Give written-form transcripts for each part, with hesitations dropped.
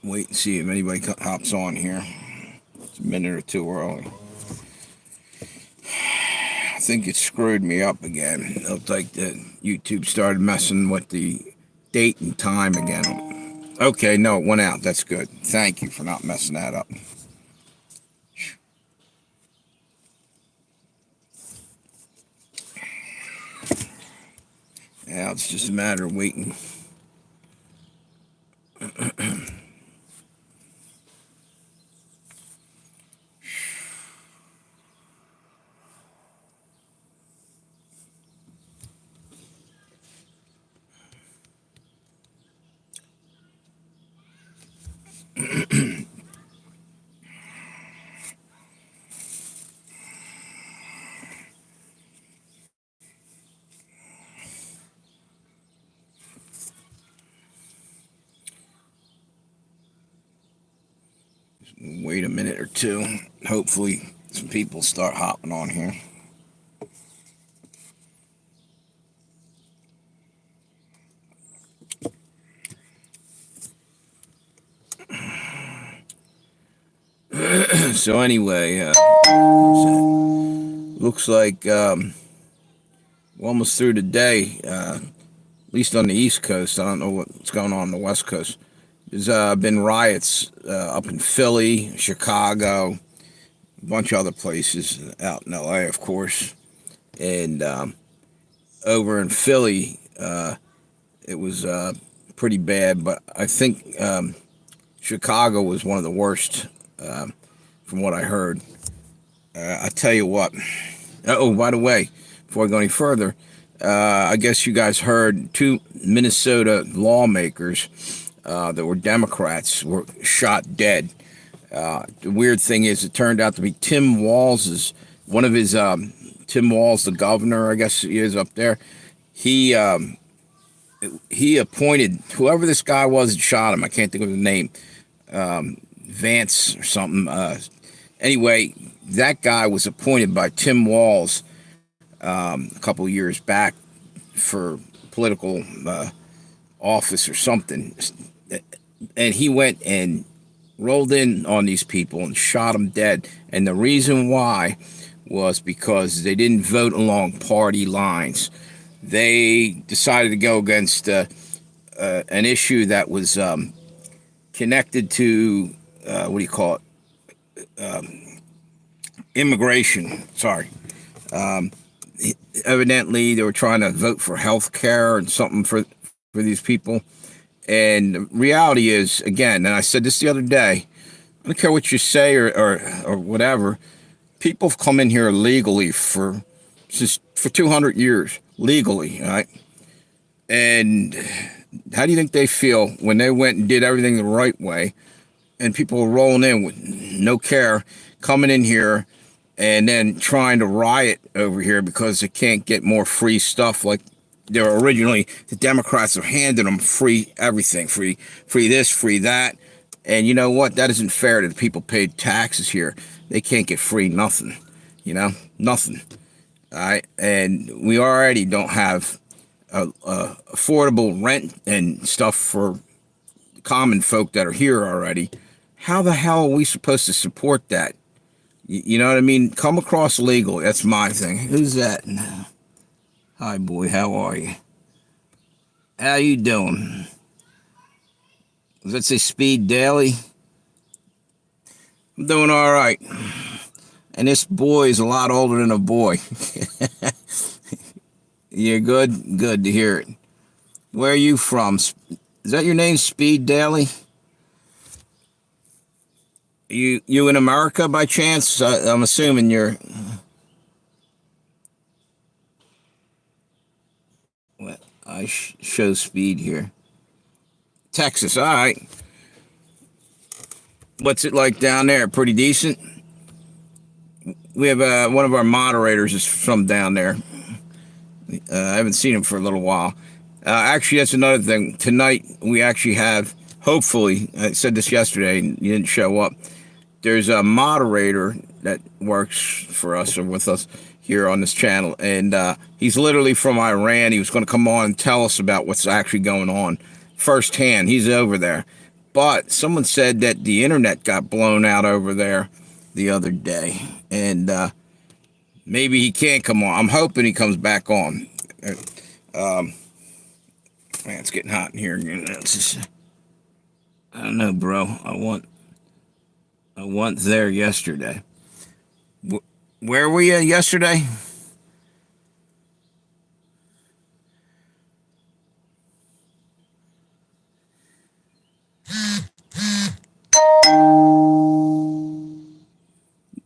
Wait and see if anybody hops on here. It's a minute or two early. I think it screwed me up again. It looked like that YouTube started messing with the date and time again. Okay, no, it went out. That's good. Thank you for not messing that up. Now it's just a matter of waiting. Wait a minute or two. Hopefully, some people start hopping on here. So anyway, looks like we're almost through the day. At least on the East Coast. I don't know what's going on the West Coast. There's been riots up in Philly, Chicago, a bunch of other places out in LA, of course. And over in Philly, it was pretty bad, but I think Chicago was one of the worst, from what I heard. I tell you what. Oh, by the way, before I go any further, I guess you guys heard two Minnesota lawmakers that were Democrats were shot dead. The weird thing is, it turned out to be Tim Walz's one of his Tim Walz, the governor, I guess he is up there. He appointed whoever this guy was that shot him. I can't think of the name, Vance or something. Anyway, that guy was appointed by Tim Walz a couple of years back for political office or something, and he went and rolled in on these people and shot them dead. And the reason why was because they didn't vote along party lines. They decided to go against an issue that was connected to what do you call it? Immigration. Sorry. Evidently, they were trying to vote for health care and something for these people. And the reality is, again, and I said this the other day, I don't care what you say or whatever, people have come in here legally for 200 years, legally, right? And how do you think they feel when they went and did everything the right way, and people are rolling in with no care, coming in here and then trying to riot over here because they can't get more free stuff like they were originally. The Democrats are handing them free everything, free this, free that. And you know what? That isn't fair to the people paid taxes here. They can't get free nothing, nothing. All right. And we already don't have affordable rent and stuff for common folk that are here already. How the hell are we supposed to support that? You know what I mean? Come across legal. That's my thing. Who's that? Hi, boy. How are you? How you doing? Does that say Speed Daily? I'm doing all right. And this boy is a lot older than a boy. You're good? Good to hear it. Where are you from? Is that your name, Speed Daily? You in America by chance? I'm assuming you're... What? I show Speed here. Texas, all right. What's it like down there? Pretty decent? We have one of our moderators is from down there. I haven't seen him for a little while. Actually, that's another thing. Tonight, we actually have, hopefully, I said this yesterday and you didn't show up. There's a moderator that works for us or with us. here on this channel, and he's literally from Iran. He was going to come on and tell us about what's actually going on firsthand. He's over there, but someone said that the internet got blown out over there the other day, and maybe he can't come on. I'm hoping he comes back on. Man, it's getting hot in here. I don't know, bro. I went there yesterday. Where were you yesterday?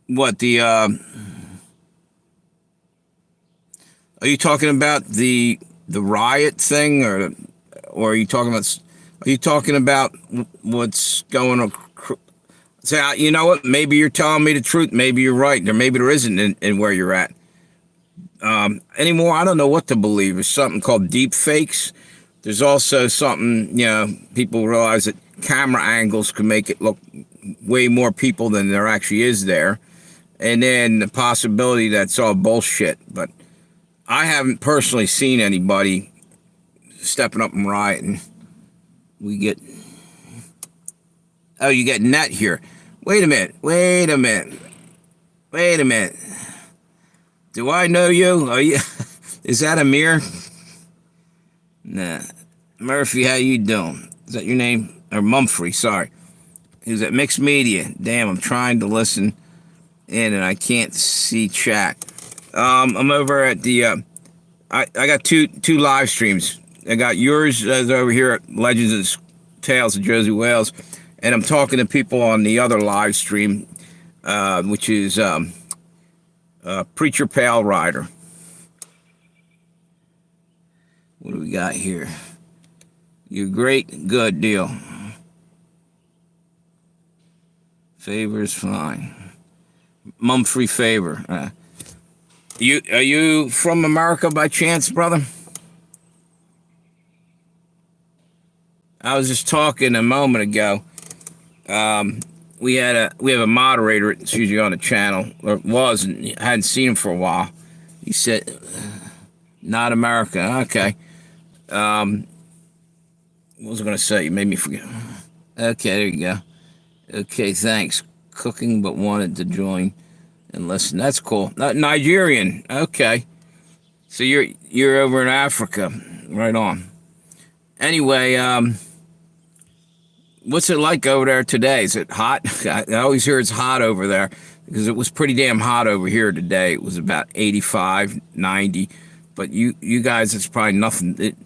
What the are you talking about the riot thing, or are you talking about what's going on? So, you know what? Maybe you're telling me the truth. Maybe you're right. Maybe there isn't in where you're at anymore. I don't know what to believe. There's something called deep fakes. There's also something, people realize that camera angles can make it look way more people than there actually is there. And then the possibility that it's all bullshit. But I haven't personally seen anybody stepping up and rioting. Oh, you get net here. Wait a minute. Do I know you? Are you? Is that Amir? Nah. Murphy, how you doing? Is that your name? Or Mumphrey, sorry. He's at Mixed Media. Damn, I'm trying to listen in and I can't see chat. I'm over at the, I got two live streams. I got yours over here at Legends and Tales of Josey Wales. And I'm talking to people on the other live stream, which is Preacher Pale Rider. What do we got here? You're great. Good deal. Favor's fine. Mumphrey Favor. Are you from America by chance, brother? I was just talking a moment ago. We have a moderator that's usually on the channel, or was, and I hadn't seen him for a while. He said, "Not America." Okay. What was I going to say? You made me forget. Okay, there you go. Okay, thanks. Cooking, but wanted to join and listen. That's cool. Nigerian. Okay. So you're over in Africa. Right on. Anyway, what's it like over there today? Is it hot? I always hear it's hot over there because it was pretty damn hot over here today. It was about 85, 90. But you guys, it's probably nothing.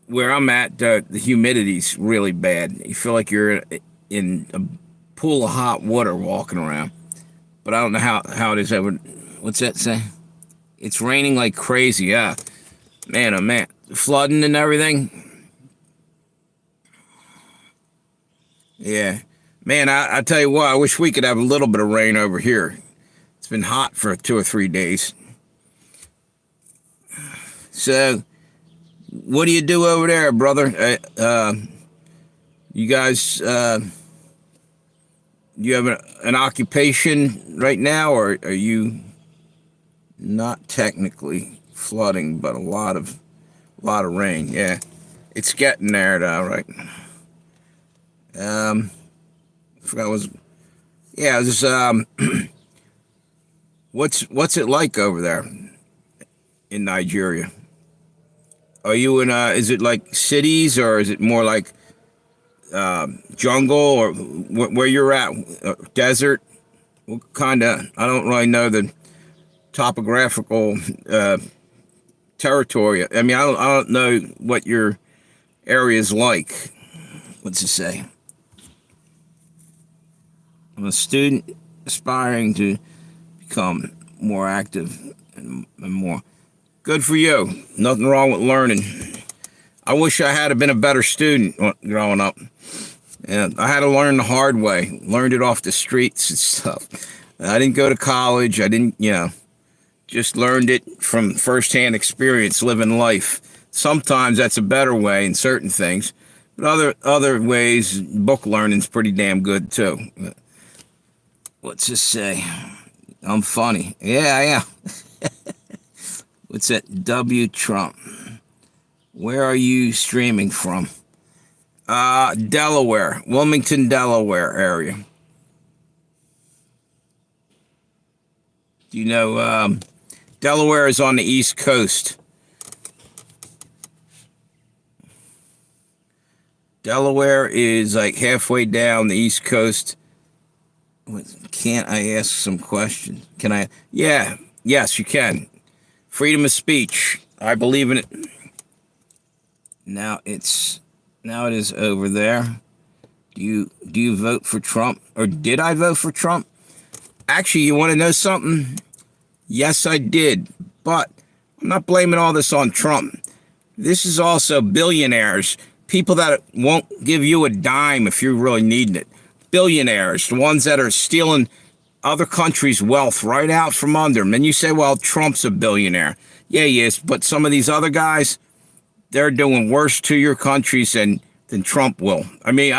Where I'm at, the humidity's really bad. You feel like you're in a pool of hot water walking around. But I don't know how it is over. What's that say? It's raining like crazy. Yeah, man, oh man, flooding and everything. Yeah, man, I tell you what, I wish we could have a little bit of rain over here. It's been hot for 2 or 3 days. So, what do you do over there, brother? You guys, do you have an occupation right now, or are you not technically flooding, but a lot of rain? Yeah, it's getting there, though, right? I forgot what was what's it like over there in Nigeria? Are you in is it like cities, or is it more like jungle, or where you're at? Desert? What kind of? I don't really know the topographical territory. I mean, I don't know what your area is like. What's it say? I'm a student aspiring to become more active and more. Good for you. Nothing wrong with learning. I wish I had been a better student growing up. And I had to learn the hard way. Learned it off the streets and stuff. I didn't go to college. I didn't, just learned it from firsthand experience, living life. Sometimes that's a better way in certain things. But other ways, book learning's pretty damn good too. What's this say? I'm funny. Yeah, I am. What's that? W Trump. Where are you streaming from? Delaware, Wilmington, Delaware area. You know, Delaware is on the East Coast. Delaware is like halfway down the East Coast. Can't I ask some questions? Can I? Yeah, yes, you can. Freedom of speech. I believe in it. Now it is over there. Do you vote for Trump, or did I vote for Trump? Actually, you want to know something? Yes, I did, but I'm not blaming all this on Trump. This is also billionaires, people that won't give you a dime if you're really needing it. Billionaires, the ones that are stealing other countries' wealth right out from under them. And you say, well, Trump's a billionaire. Yeah, he is, but some of these other guys, they're doing worse to your countries than Trump will. I mean,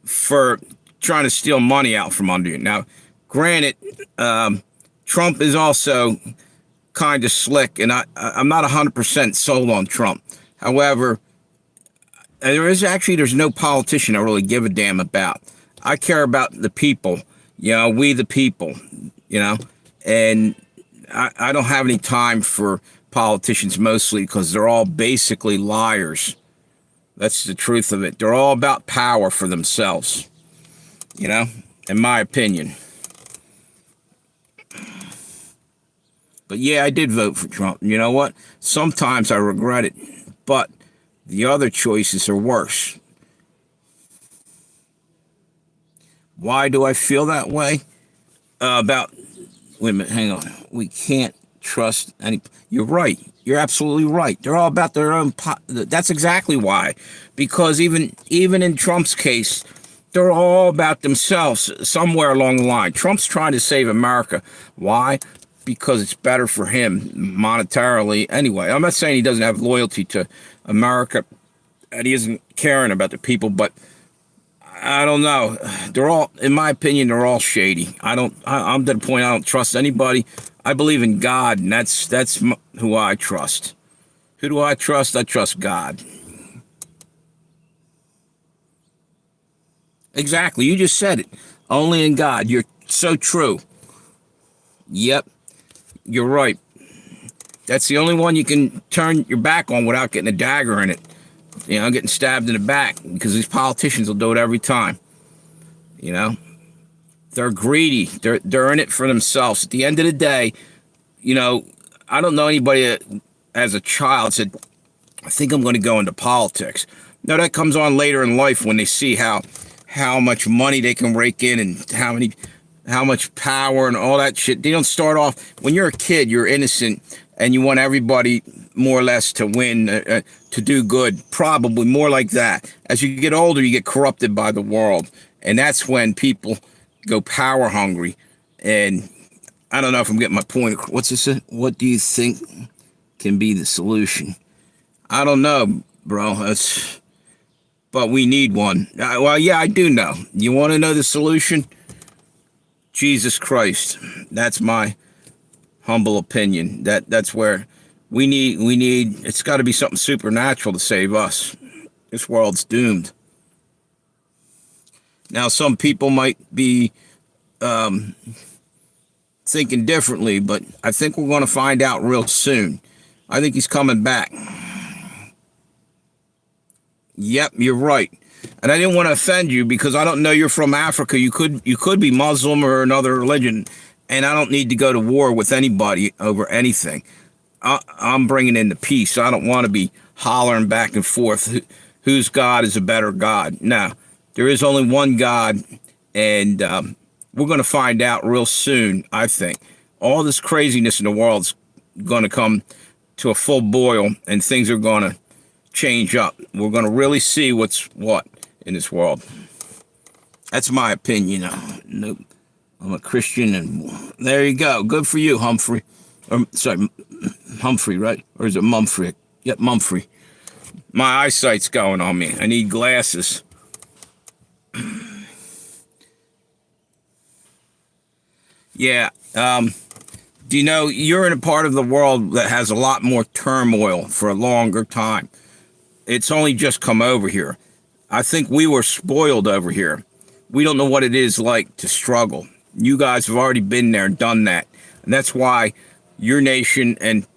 for trying to steal money out from under you. Now, granted, Trump is also kind of slick, and I'm not 100% sold on Trump. However, there's no politician I really give a damn about. I care about the people, we the people, and I don't have any time for politicians mostly because they're all basically liars. That's the truth of it. They're all about power for themselves, in my opinion. But yeah, I did vote for Trump. You know what? Sometimes I regret it, but the other choices are worse. Why do I feel that way? Wait a minute, hang on. We can't trust any. You're right. You're absolutely right. They're all about their own. That's exactly why. Because even in Trump's case, they're all about themselves somewhere along the line. Trump's trying to save America. Why? Because it's better for him monetarily. Anyway, I'm not saying he doesn't have loyalty to America and he isn't caring about the people, but I don't know. They're all, in my opinion, they're all shady. I'm to the point I don't trust anybody. I believe in God, and that's who I trust. Who do I trust? I trust God. Exactly. You just said it. Only in God. You're so true. Yep. You're right. That's the only one you can turn your back on without getting a dagger in it. Getting stabbed in the back, because these politicians will do it every time. They're greedy. They're in it for themselves. At the end of the day, I don't know anybody that, as a child, said, I think I'm going to go into politics. No, that comes on later in life when they see how much money they can rake in and how much power and all that shit. They don't start off, when you're a kid, you're innocent and you want everybody more or less to win, to do good, probably more like that. As you get older, you get corrupted by the world. And that's when people go power hungry. And I don't know if I'm getting my point. What's this? What do you think can be the solution? I don't know, bro. But we need one. Well, yeah, I do know. You want to know the solution? Jesus Christ. That's my humble opinion. That's where we need. It's got to be something supernatural to save us. This world's doomed. Now, some people might be thinking differently, but I think we're going to find out real soon. I think he's coming back. Yep, you're right. And I didn't want to offend you because I don't know you're from Africa. You could be Muslim or another religion, and I don't need to go to war with anybody over anything. I'm bringing in the peace. I don't want to be hollering back and forth whose God is a better God. No, there is only one God, and we're going to find out real soon, I think. All this craziness in the world's going to come to a full boil, and things are going to change up. We're going to really see what's what in this world. That's my opinion. Nope. I'm a Christian, and there you go. Good for you, Humphrey. Sorry, Humphrey, right? Or is it Mumfrey? Yep, Mumfrey. My eyesight's going on me. I need glasses. Yeah. Do you know you're in a part of the world that has a lot more turmoil for a longer time? It's only just come over here. I think we were spoiled over here. We don't know what it is like to struggle. You guys have already been there and done that. And that's why your nation and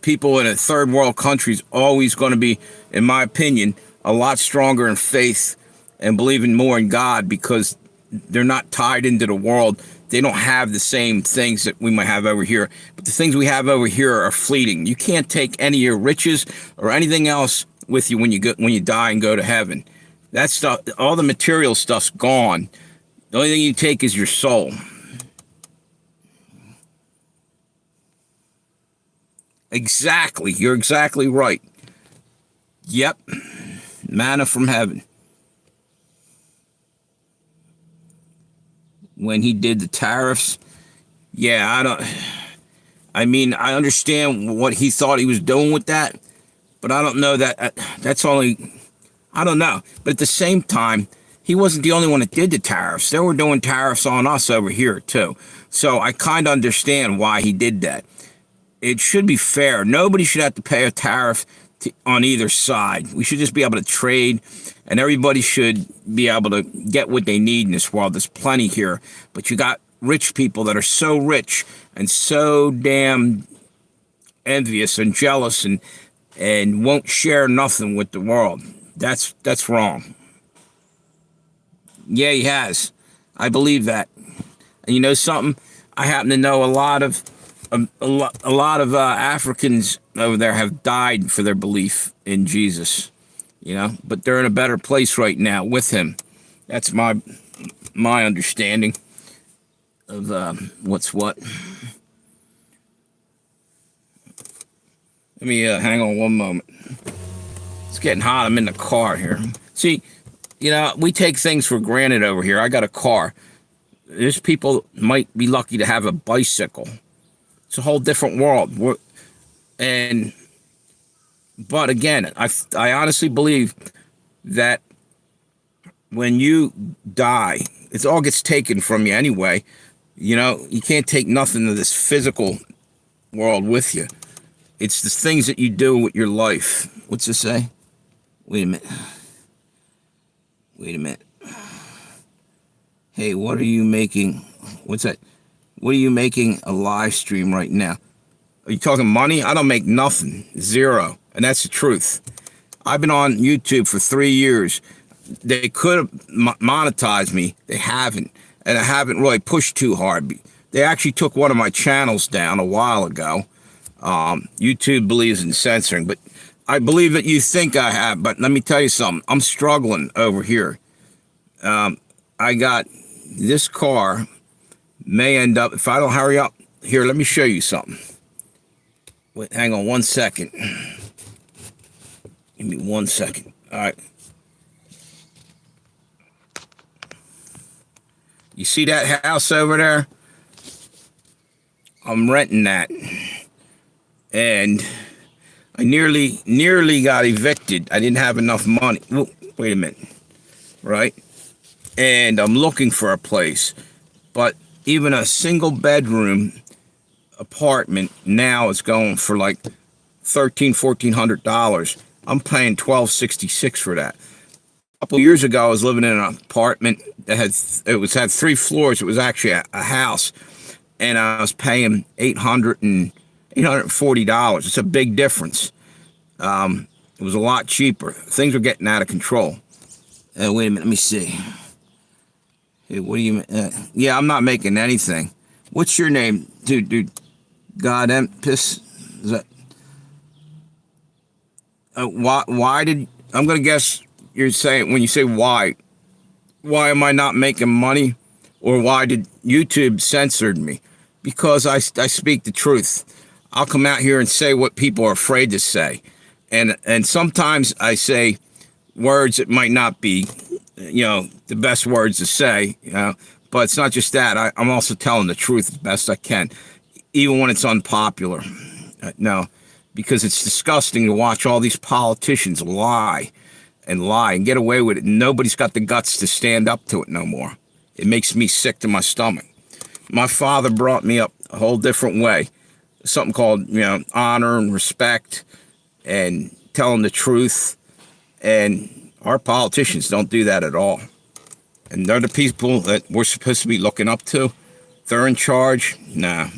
people in a third world country is always going to be, in my opinion, a lot stronger in faith and believing more in God, because they're not tied into the world. They don't have the same things that we might have over here. But the things we have over here are fleeting. You can't take any of your riches or anything else with you when you die and go to heaven. That stuff, all the material stuff's gone. The only thing you take is your soul. Exactly. You're exactly right. Yep. Manna from heaven. When he did the tariffs, yeah, I mean, I understand what he thought he was doing with that, but I don't know that, that's only, I don't know. But at the same time, he wasn't the only one that did the tariffs. They were doing tariffs on us over here too. So I kind of understand why he did that. It should be fair. Nobody should have to pay a tariff on either side. We should just be able to trade, and everybody should be able to get what they need in this world. There's plenty here, but you got rich people that are so rich and so damn envious and jealous and won't share nothing with the world. That's wrong. Yeah, he has. I believe that. And you know something? I happen to know a lot of Africans over there have died for their belief in Jesus, you know, but they're in a better place right now with him. That's my understanding of what's what. Let me hang on one moment. It's getting hot. I'm in the car here. See, you know, we take things for granted over here. I got a car. There's people might be lucky to have a bicycle. It's a whole different world. But again, I honestly believe that when you die, it all gets taken from you anyway. You know, you can't take nothing of this physical world with you. It's the things that you do with your life. What's this say? Wait a minute. Hey, what are you making? What's that? What are you making a live stream right now? Are you talking money? I don't make nothing. Zero. And that's the truth. I've been on YouTube for 3 years. They could have monetized me. They haven't. And I haven't really pushed too hard. They actually took one of my channels down a while ago. YouTube believes in censoring, but I believe that you think I have. But let me tell you something. I'm struggling over here. I got this car. May end up, if I don't hurry up, here, let me show you something. Wait, hang on 1 second. Give me 1 second. All right. You see that house over there? I'm renting that. And I nearly got evicted. I didn't have enough money. Wait a minute. Right? And I'm looking for a place. But even a single bedroom apartment now is going for like $1,400. I'm paying $1,266 for that. A couple years ago, I was living in an apartment that had 3 floors. It was actually a house, and I was paying $840. It's a big difference. It was a lot cheaper. Things were getting out of control. Wait a minute, let me see. Hey, what do you? Yeah, I'm not making anything. What's your name, dude? God, Empis? Is that? Why did? I'm gonna guess you're saying when you say why am I not making money, or why did YouTube censored me? Because I speak the truth. I'll come out here and say what people are afraid to say, and sometimes I say words that might not be, you know, the best words to say, you know, but it's not just that. I'm also telling the truth as best I can, even when it's unpopular. No, because it's disgusting to watch all these politicians lie and get away with it. Nobody's got the guts to stand up to it no more. It makes me sick to my stomach. My father brought me up a whole different way. Something called, honor and respect and telling the truth. And our politicians don't do that at all. And they're the people that we're supposed to be looking up to. They're in charge. Nah,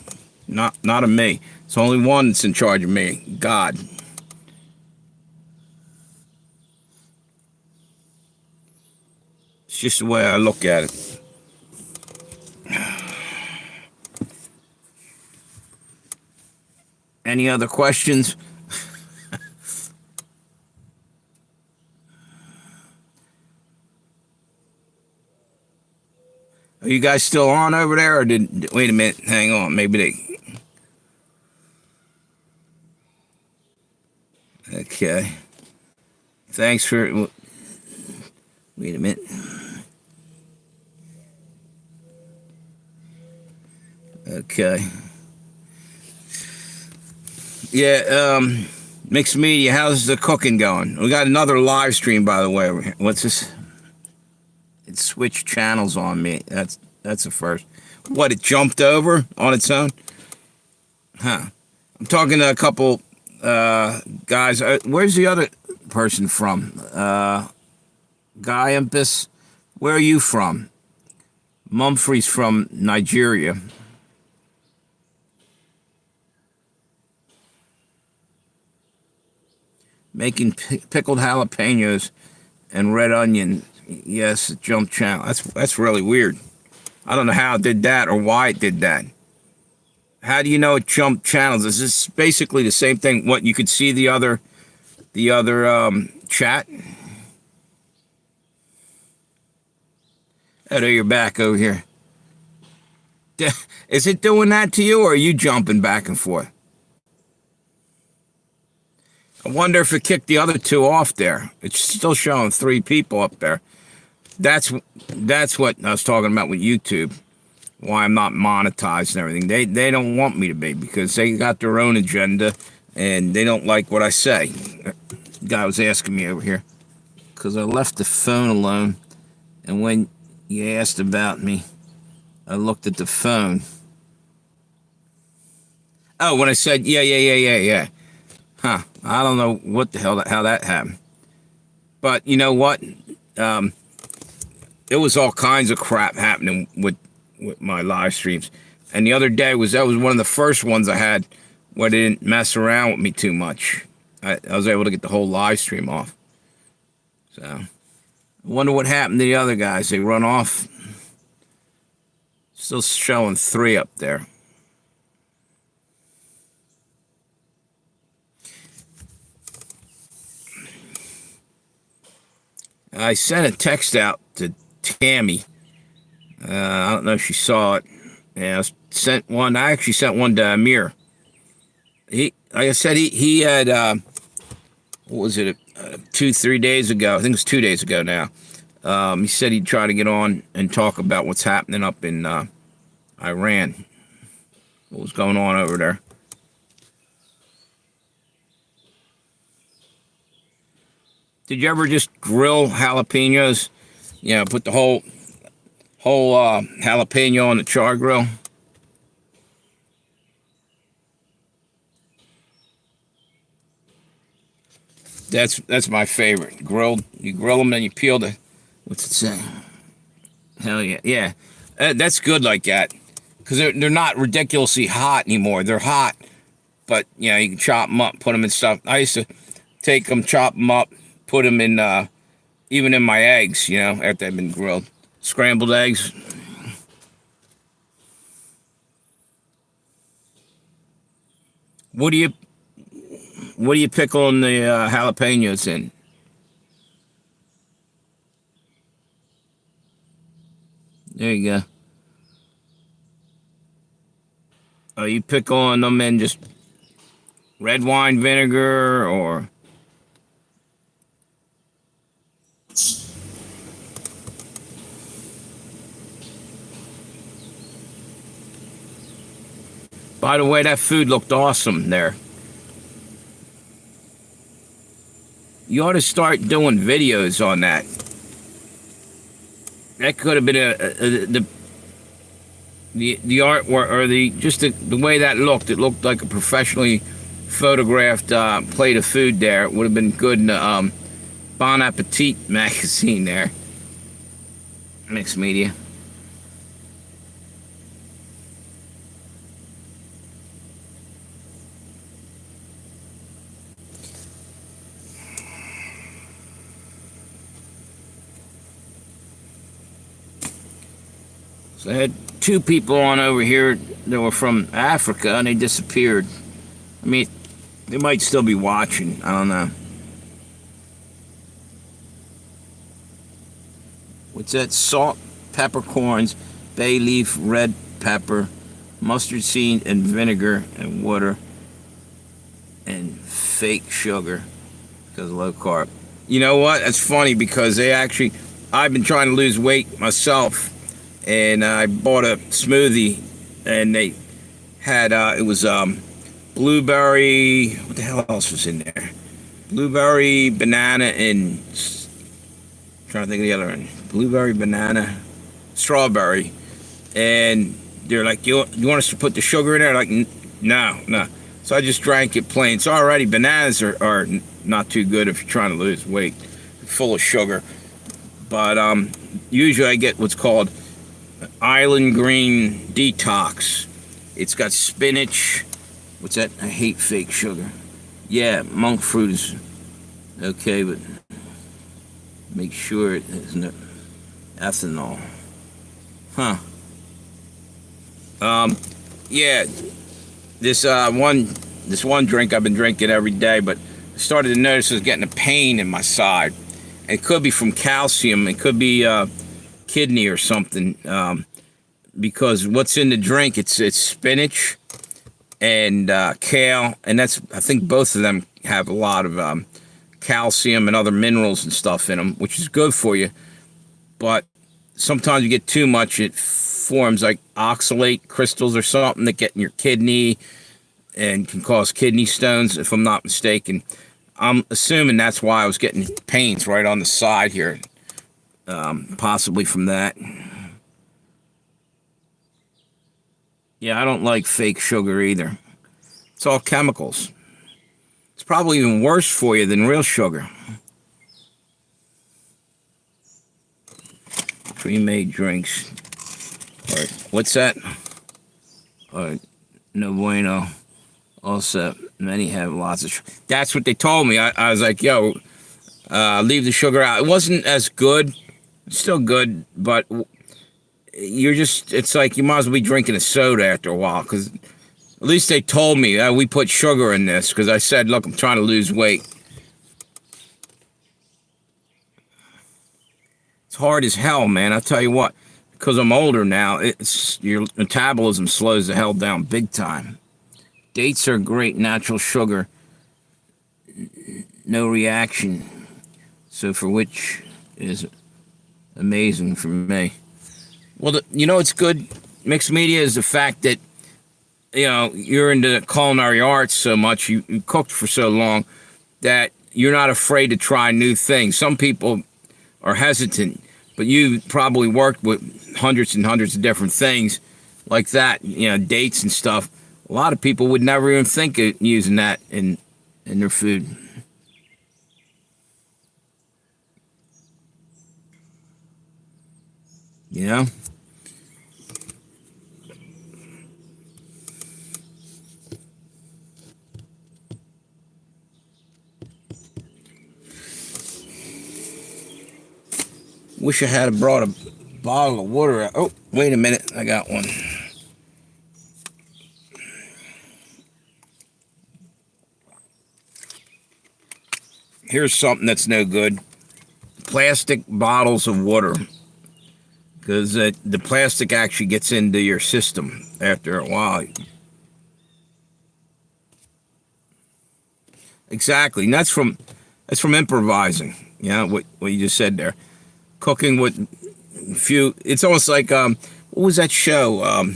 not of me. It's only one that's in charge of me, God. It's just the way I look at it. Any other questions? Are you guys still on over there, or wait a minute, hang on, maybe okay. Thanks for, wait a minute. Okay. Yeah, mixed media, how's the cooking going? We got another live stream, by the way. What's this? It switched channels on me. That's the first. What, it jumped over on its own? Huh. I'm talking to a couple guys. Where's the other person from? Guy Impus? Where are you from? Mumfrey's from Nigeria. Making pickled jalapenos and red onion. Yes, it jumped channel. That's really weird. I don't know how it did that or why it did that. How do you know it jumped channels? Is this basically the same thing? What, you could see the other chat? Oh, there, you're back over here. Is it doing that to you, or are you jumping back and forth? I wonder if it kicked the other two off there. It's still showing 3 people up there. That's what I was talking about with YouTube. Why I'm not monetized and everything. They don't want me to be, because they got their own agenda and they don't like what I say. The guy was asking me over here because I left the phone alone, and when you asked about me, I looked at the phone. Oh, when I said yeah. Huh. I don't know what the hell how that happened. But you know what? There was all kinds of crap happening with my live streams. And the other day that was one of the first ones I had where they didn't mess around with me too much. I was able to get the whole live stream off. So I wonder what happened to the other guys. They run off. Still showing 3 up there. I sent a text out to Tammy. I don't know if she saw it. Yeah, I actually sent one to Amir. Like I said, he had, what was it, 2-3 days ago? I think it was 2 days ago now. He said he'd try to get on and talk about what's happening up in Iran. What was going on over there. Did you ever just grill jalapenos? Put the whole jalapeno on the char grill? That's my favorite. Grilled. You grill them and you peel the. What's it say? Hell yeah, yeah. That's good like that, because they're not ridiculously hot anymore. They're hot, but you can chop them up, put them in stuff. I used to take them, chop them up, put them in, even in my eggs, after they've been grilled. Scrambled eggs. What do you pickle the jalapenos in? There you go. Are you pickling them in just red wine vinegar or? By the way, that food looked awesome there. You ought to start doing videos on that. That could have been the artwork or the way that looked. It looked like a professionally photographed plate of food. There, it would have been good in the Bon Appetit magazine. There, mixed media. So I had two people on over here that were from Africa, and they disappeared. I mean, they might still be watching. I don't know. What's that? Salt, peppercorns, bay leaf, red pepper, mustard seed, and vinegar, and water, and fake sugar because low carb. You know what? That's funny because I've been trying to lose weight myself, and I bought a smoothie, and they had it was blueberry. What the hell else was in there? Blueberry, banana, and I'm trying to think of the other one. Blueberry, banana, strawberry, and they're like, you want us to put the sugar in there? Like, no. So I just drank it plain. So already bananas are not too good if you're trying to lose weight. Full of sugar. But usually I get what's called Island Green Detox. It's got spinach. What's that? I hate fake sugar. Yeah, monk fruit is okay, but make sure it isn't ethanol. Huh. Yeah, this one drink I've been drinking every day, but I started to notice I was getting a pain in my side. It could be from calcium. It could be kidney or something. Because what's in the drink? It's spinach and kale, and I think both of them have a lot of calcium and other minerals and stuff in them, which is good for you. But sometimes you get too much, it forms like oxalate crystals or something that get in your kidney and can cause kidney stones, if I'm not mistaken. I'm assuming that's why I was getting pains right on the side here, possibly from that. Yeah, I don't like fake sugar either. It's all chemicals. It's probably even worse for you than real sugar. Pre-made drinks. All right, what's that? All right, no bueno. Also, many have lots of sugar. That's what they told me. I was like, yo, leave the sugar out. It wasn't as good. It's still good, but it's like you might as well be drinking a soda after a while, because at least they told me we put sugar in this, because I said, look, I'm trying to lose weight. It's hard as hell, man. I'll tell you what, because I'm older now, your metabolism slows the hell down big time. Dates are great natural sugar. No reaction. So for which is amazing for me. Well, it's good, mixed media, is the fact that, you're into culinary arts so much, you cooked for so long, that you're not afraid to try new things. Some people are hesitant, but you probably worked with hundreds and hundreds of different things like that, dates and stuff. A lot of people would never even think of using that in their food. You know? Wish I had brought a bottle of water out. Oh, wait a minute. I got one. Here's something that's no good. Plastic bottles of water. Because the plastic actually gets into your system after a while. Exactly. And that's from improvising. What you just said there. Cooking with few. It's almost like what was that show?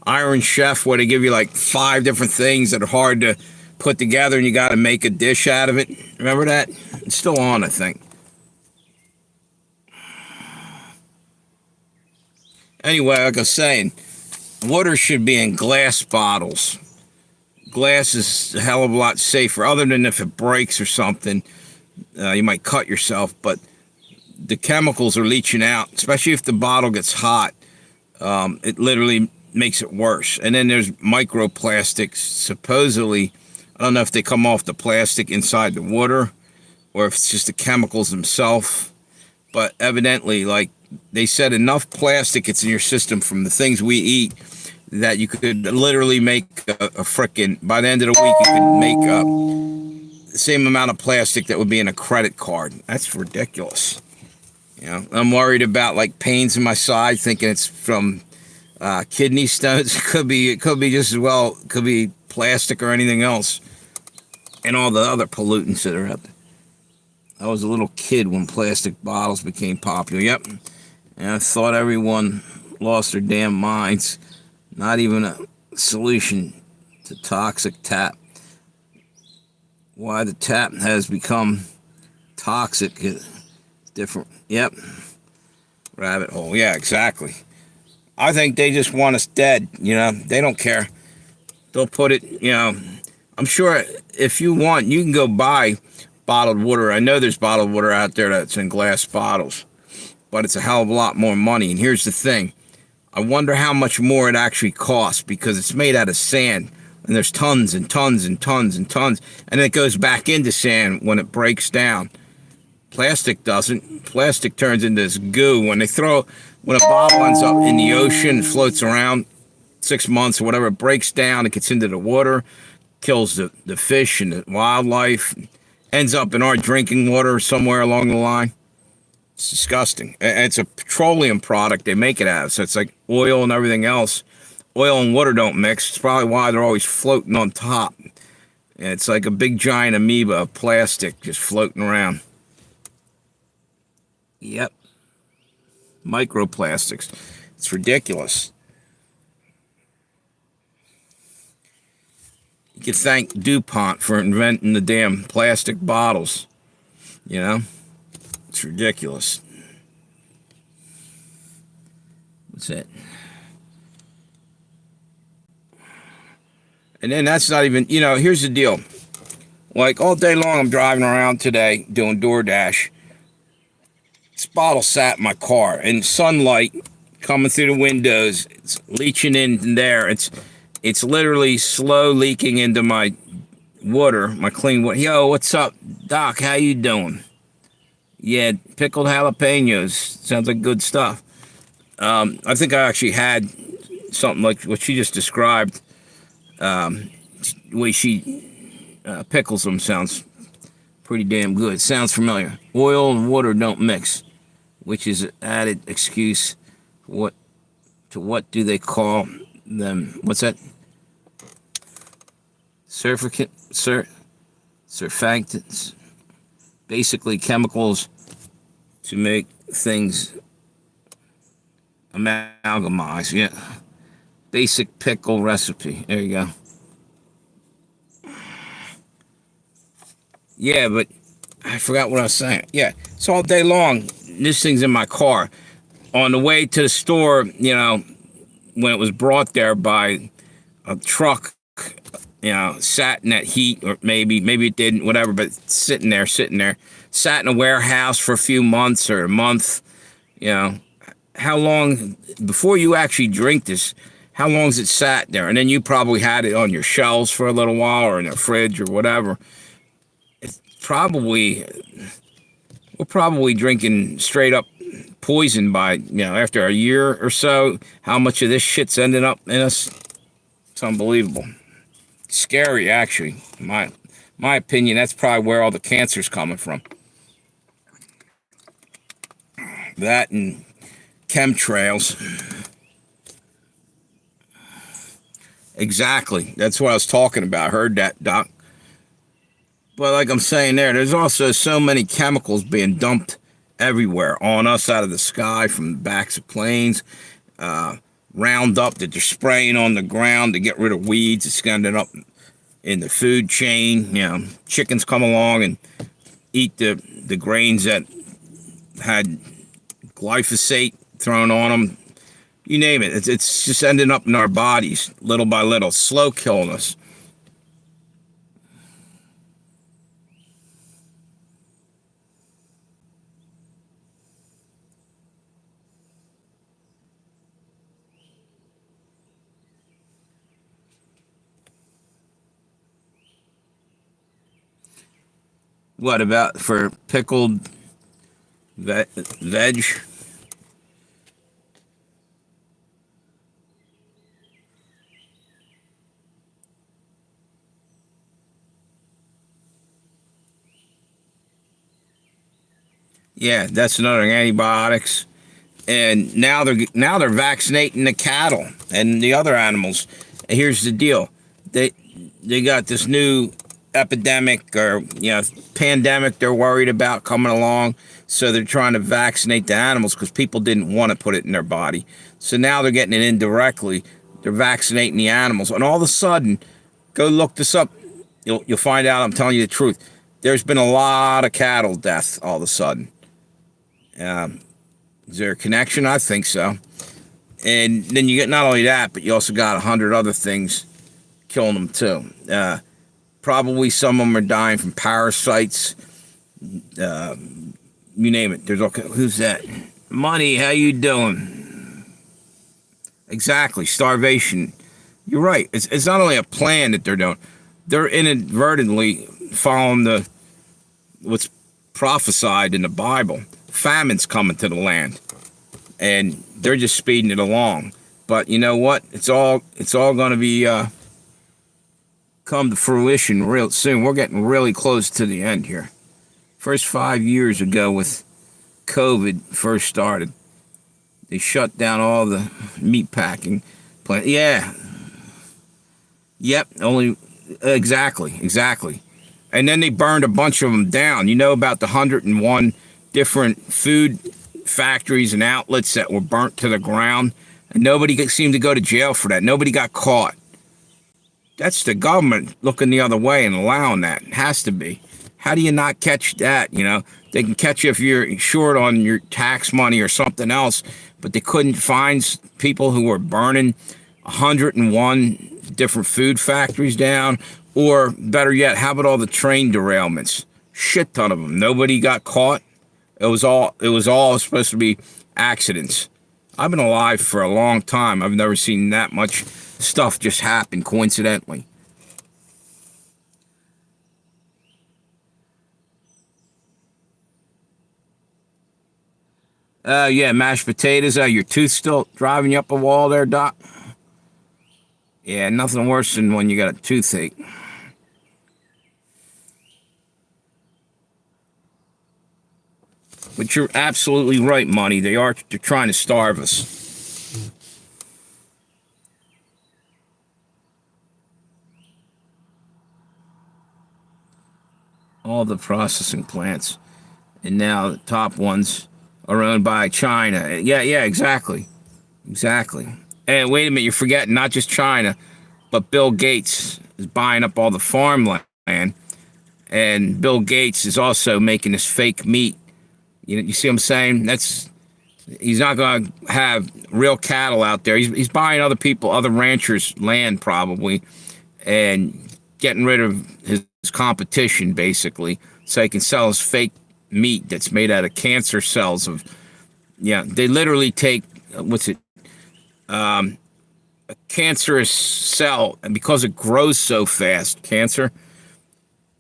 Iron Chef, where they give you like 5 different things that are hard to put together, and you got to make a dish out of it. Remember that? It's still on, I think. Anyway, like I was saying, Water should be in glass bottles. Glass is a hell of a lot safer, other than if it breaks or something. You might cut yourself, but the chemicals are leaching out, especially if the bottle gets hot. It literally makes it worse. And then there's microplastics. Supposedly, I don't know if they come off the plastic inside the water or if it's just the chemicals themselves. But evidently, like they said, enough plastic gets in your system from the things we eat that you could literally make a frickin', by the end of the week, you could make the same amount of plastic that would be in a credit card. That's ridiculous. You know, I'm worried about like pains in my side, thinking it's from kidney stones. It could be just as well. Could be plastic or anything else, and all the other pollutants that are out there. I was a little kid when plastic bottles became popular. Yep, and I thought everyone lost their damn minds. Not even a solution to toxic tap. Why the tap has become toxic is different. Yep. Rabbit hole. Yeah, exactly. I think they just want us dead. You know, they don't care. They'll put it, you know, I'm sure if you want, you can go buy bottled water. I know there's bottled water out there that's in glass bottles, but it's a hell of a lot more money. And here's the thing. I wonder how much more it actually costs, because it's made out of sand, and there's tons and tons and tons and tons, and it goes back into sand when it breaks down. Plastic doesn't. Plastic turns into this goo. When a bottle ends up in the ocean, floats around 6 months or whatever, it breaks down, it gets into the water, kills the fish and the wildlife, ends up in our drinking water somewhere along the line. It's disgusting. It's a petroleum product they make it out of, so it's like oil and everything else. Oil and water don't mix. It's probably why they're always floating on top. And it's like a big giant amoeba of plastic just floating around. Yep. Microplastics. It's ridiculous. You could thank DuPont for inventing the damn plastic bottles. You know? It's ridiculous. What's that? And then that's not even, you know, here's the deal. Like all day long I'm driving around today doing DoorDash. This bottle sat in my car, and sunlight coming through the windows, it's leaching in there. It's literally slow leaking into my water, my clean water. Yo, what's up, Doc? How you doing? Yeah, pickled jalapenos. Sounds like good stuff. I think I actually had something like what she just described. The way she pickles them sounds pretty damn good. Sounds familiar. Oil and water don't mix, which is an added excuse. What do they call them? What's that? Surfactants. Basically chemicals to make things amalgamize. Yeah. Basic pickle recipe. There you go. Yeah, but I forgot what I was saying. Yeah, it's all day long. This thing's in my car. On the way to the store, you know, when it was brought there by a truck, you know, sat in that heat, or maybe it didn't, whatever, but sitting there, sat in a warehouse for a few months or a month, you know. How long, before you actually drink this, how long's it sat there? And then you probably had it on your shelves for a little while, or in the fridge or whatever. We're probably drinking straight up poison by, you know, after a year or so. How much of this shit's ended up in us? It's unbelievable. Scary, actually. My opinion, that's probably where all the cancer's coming from. That and chemtrails. Exactly. That's what I was talking about. I heard that, Doc. But like I'm saying there's also so many chemicals being dumped everywhere on us out of the sky from the backs of planes. Roundup that they're spraying on the ground to get rid of weeds. It's ended up in the food chain. You know, chickens come along and eat the grains that had glyphosate thrown on them. You name it. It's just ending up in our bodies little by little, slow killing us. What about for pickled veg? Yeah, that's another antibiotics. And now they're vaccinating the cattle and the other animals. And here's the deal: they they got this new epidemic or pandemic they're worried about coming along, so they're trying to vaccinate the animals because people didn't want to put it in their body. So now they're getting it indirectly. They're vaccinating the animals, and all of a sudden, go look this up. You'll find out. I'm telling you the truth. There's been a lot of cattle deaths all of a sudden. Um, is there a connection? I think so. And then you get not only that, but you also got 100 other things killing them too. Probably some of them are dying from parasites. Uh, you name it. There's all. Who's that? Money. How you doing? Exactly. Starvation. You're right. It's not only a plan that they're doing. They're inadvertently following what's prophesied in the Bible. Famine's coming to the land, and they're just speeding it along. But you know what? It's all going to be come to fruition real soon. We're getting really close to the end here. First 5 years ago, with COVID first started, they shut down all the meat packing plant. Yeah, yep. Only exactly. And then they burned a bunch of them down. You know about the 101 different food factories and outlets that were burnt to the ground, and nobody seemed to go to jail for that. Nobody got caught. That's the government looking the other way and allowing that. It has to be. How do you not catch that? They can catch you if you're short on your tax money or something else, but they couldn't find people who were burning 101 different food factories down. Or better yet, how about all the train derailments? Shit ton of them. Nobody got caught. It was all supposed to be accidents. I've been alive for a long time. I've never seen that much stuff just happen coincidentally. Yeah, mashed potatoes. Your tooth still driving you up a wall there, Doc? Yeah, nothing worse than when you got a toothache. But you're absolutely right, Money. They're trying to starve us. All the processing plants. And now the top ones are owned by China. Yeah, exactly. Exactly. And wait a minute, you're forgetting not just China, but Bill Gates is buying up all the farmland. And Bill Gates is also making this fake meat. You see what I'm saying? He's not going to have real cattle out there. He's buying other ranchers' land probably, and getting rid of his competition basically, so he can sell his fake meat that's made out of cancer cells. They literally take what's it, a cancerous cell, and because it grows so fast, cancer.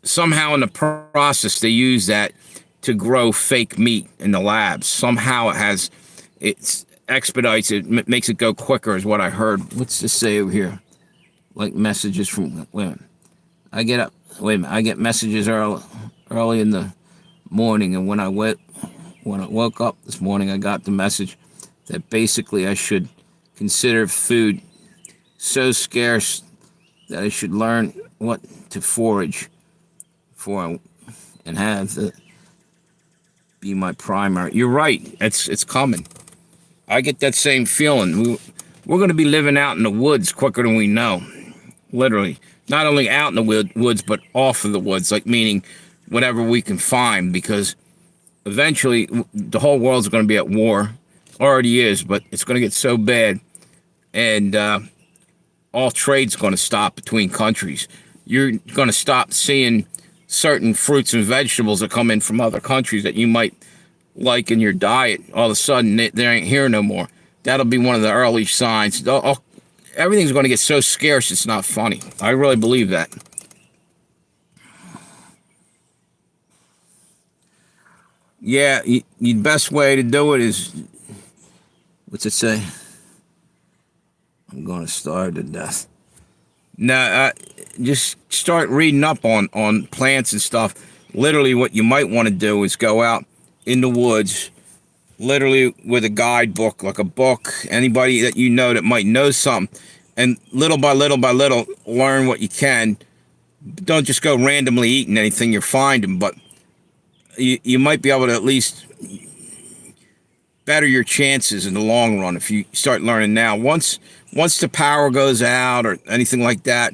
Somehow in the process they use that to grow fake meat in the labs. Somehow it expedites it, makes it go quicker, is what I heard. What's this say over here? Like messages from, wait a minute. I get messages early in the morning, and when I woke up this morning, I got the message that basically I should consider food so scarce that I should learn what to forage for and have be my primary. You're right. It's coming. I get that same feeling. We're going to be living out in the woods quicker than we know. Literally. Not only out in the woods, but off of the woods, like meaning whatever we can find, because eventually the whole world's going to be at war, already is, but it's going to get so bad, and all trade's going to stop between countries. You're going to stop seeing certain fruits and vegetables that come in from other countries that you might like in your diet. All of a sudden, they ain't here no more. That'll be one of the early signs. Everything's going to get so scarce, it's not funny. I really believe that. Yeah, the best way to do it is, what's it say? I'm going to starve to death. Now, just start reading up on plants and stuff. Literally, what you might want to do is go out in the woods, literally with a guidebook, like a book, anybody that you know that might know something, and little by little by little, learn what you can. Don't just go randomly eating anything you're finding, but you might be able to at least better your chances in the long run if you start learning now. Once the power goes out or anything like that,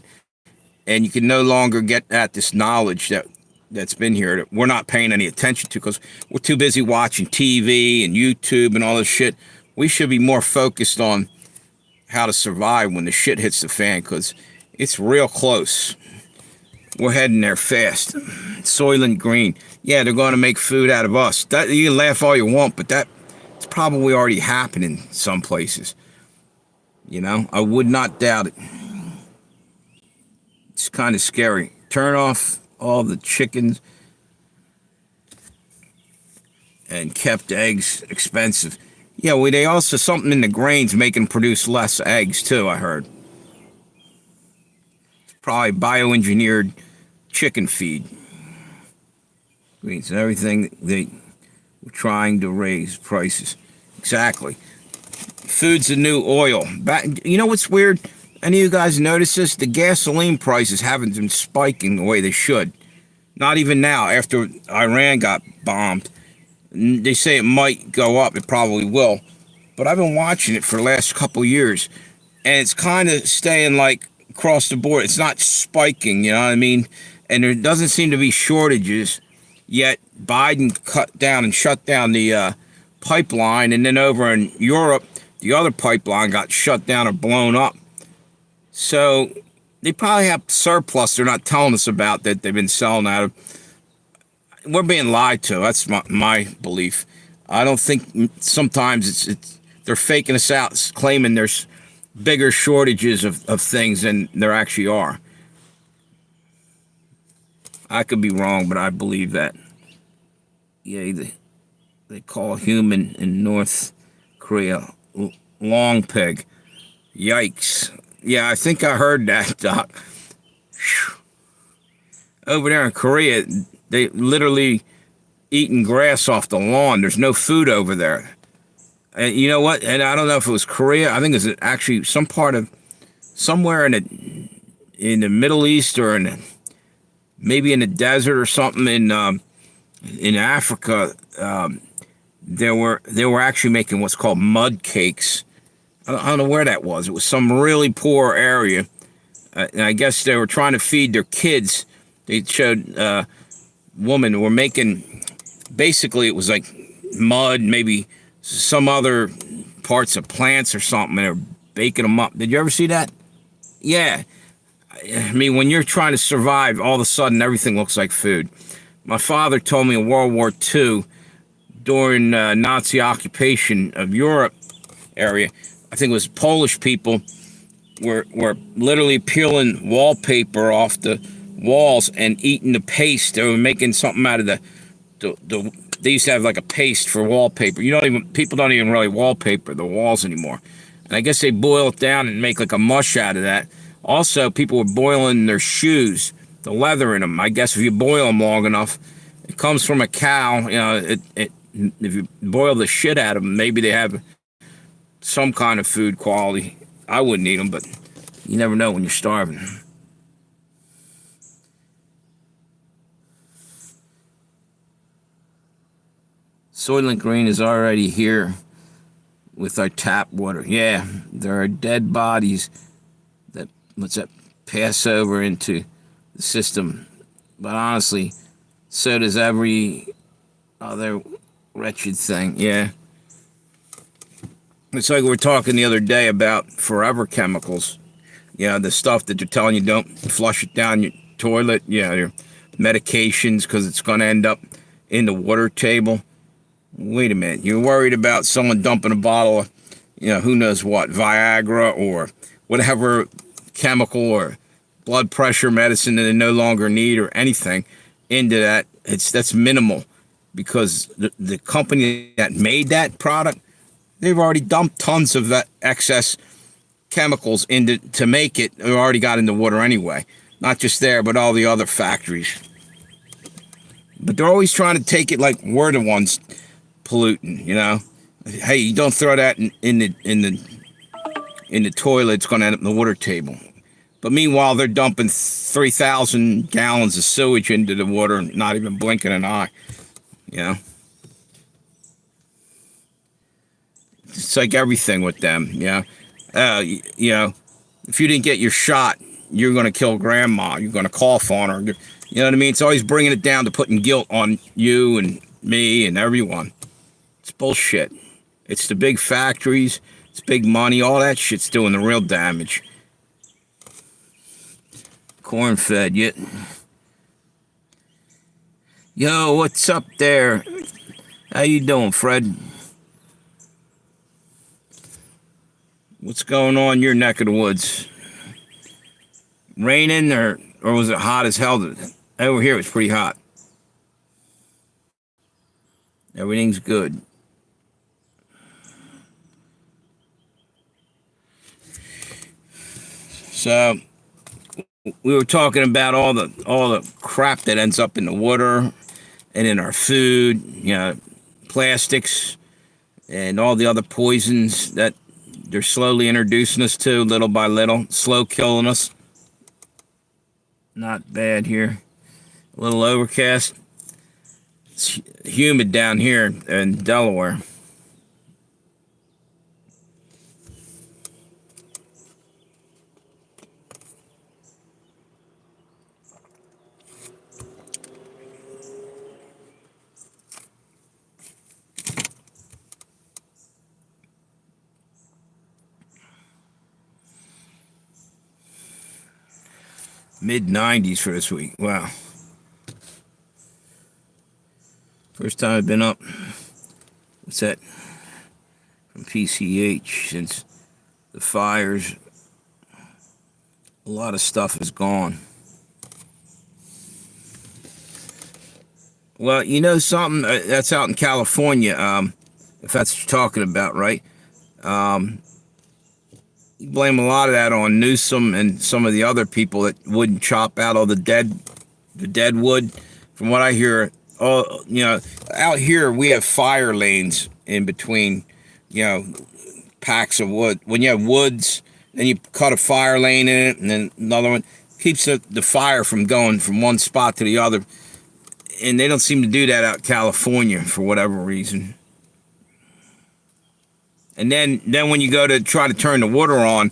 and you can no longer get at this knowledge that's been here that we're not paying any attention to because we're too busy watching TV and YouTube and all this shit. We should be more focused on how to survive when the shit hits the fan, because it's real close. We're heading there fast. Soylent Green. Yeah, they're going to make food out of us. That, you can laugh all you want, but it's probably already happening some places. You know, I would not doubt it. It's kind of scary. Turn off all the chickens and kept eggs expensive. Yeah, well, they also, something in the grains making produce less eggs too, I heard. Probably bioengineered chicken feed. Greens and everything, they were trying to raise prices. Exactly. Food's the new oil. You know what's weird? Any of you guys notice this? The gasoline prices haven't been spiking the way they should. Not even now, after Iran got bombed. They say it might go up. It probably will. But I've been watching it for the last couple years, and it's kind of staying like across the board. It's not spiking, you know what I mean? And there doesn't seem to be shortages, yet Biden cut down and shut down the pipeline, and then over in Europe, the other pipeline got shut down or blown up. So they probably have surplus they're not telling us about that they've been selling out of. We're being lied to. That's my belief. I don't think sometimes they're faking us out, claiming there's bigger shortages of things than there actually are. I could be wrong, but I believe that. Yeah, they call human in North Korea long pig. Yikes. Yeah, I think I heard that, Doc. Whew. Over there in Korea, they literally eating grass off the lawn. There's no food over there. And you know what? And I don't know if it was Korea. I think it's actually some part of somewhere in the Middle East or maybe in the desert or something in Africa. They were actually making what's called mud cakes. I don't know where that was. It was some really poor area. And I guess they were trying to feed their kids. They showed women who were making, basically it was like mud, maybe some other parts of plants or something, and they're baking them up. Did you ever see that? Yeah. I mean, when you're trying to survive, all of a sudden everything looks like food. My father told me in World War II, during Nazi occupation of Europe area, I think it was Polish people were literally peeling wallpaper off the walls and eating the paste. They were making something out of the they used to have like a paste for wallpaper. People don't even really wallpaper the walls anymore. And I guess they boil it down and make like a mush out of that. Also, people were boiling their shoes, the leather in them. I guess if you boil them long enough, it comes from a cow. You know, if you boil the shit out of them, maybe they have some kind of food quality. I wouldn't eat them, but you never know when you're starving. Soylent Green is already here with our tap water. Yeah, there are dead bodies that pass over into the system. But honestly, so does every other wretched thing. Yeah. It's like we were talking the other day about forever chemicals. The stuff that they're telling you don't flush it down your toilet. Your medications because it's going to end up in the water table. Wait a minute. You're worried about someone dumping a bottle of, who knows what, Viagra or whatever chemical or blood pressure medicine that they no longer need or anything into that. That's minimal because the company that made that product, they've already dumped tons of that excess chemicals into to make it. They already got in the water anyway. Not just there, but all the other factories. But they're always trying to take it like we're the ones polluting. Hey, you don't throw that in the toilet, it's going to end up in the water table. But meanwhile, they're dumping 3,000 gallons of sewage into the water and not even blinking an eye. You know, it's like everything with them. If you didn't get your shot, you're going to kill grandma. You're going to cough on her. You know what I mean? It's always bringing it down to putting guilt on you and me and everyone. It's bullshit. It's the big factories. It's big money. All that shit's doing the real damage. Corn-fed, yet. Yo, what's up there? How you doing, Fred? What's going on in your neck of the woods? Raining or was it hot as hell? Over here it was pretty hot. Everything's good. So we were talking about all the crap that ends up in the water and in our food, plastics and all the other poisons that they're slowly introducing us to little by little, slow killing us. Not bad here. A little overcast. It's humid down here in Delaware. Mid-90s for this week. Wow. First time I've been up. What's that? From PCH since the fires. A lot of stuff is gone. Well, you know something? That's out in California, if that's what you're talking about, right? You blame a lot of that on Newsom and some of the other people that wouldn't chop out all the dead wood. From what I hear, out here we have fire lanes in between, packs of wood. When you have woods, then you cut a fire lane in it, and then another one keeps the fire from going from one spot to the other. And they don't seem to do that out in California for whatever reason. And then when you go to try to turn the water on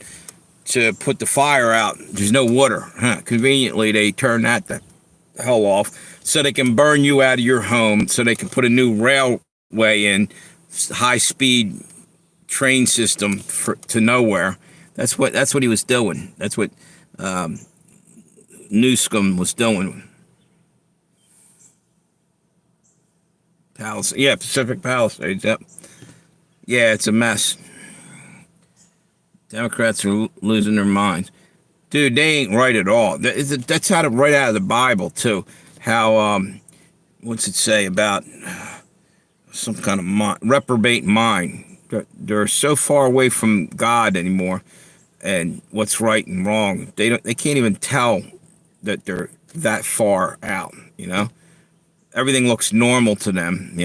to put the fire out, there's no water. Conveniently, they turn that the hell off so they can burn you out of your home, so they can put a new railway in, high-speed train system to nowhere. That's what he was doing. That's what Newsom was doing. Pacific Palisades. Yep. Yeah, it's a mess. Democrats are losing their minds. Dude, they ain't right at all. That's right out of the Bible, too. How, what's it say about some kind of reprobate mind? They're so far away from God anymore and what's right and wrong. They can't even tell that they're that far out, Everything looks normal to them,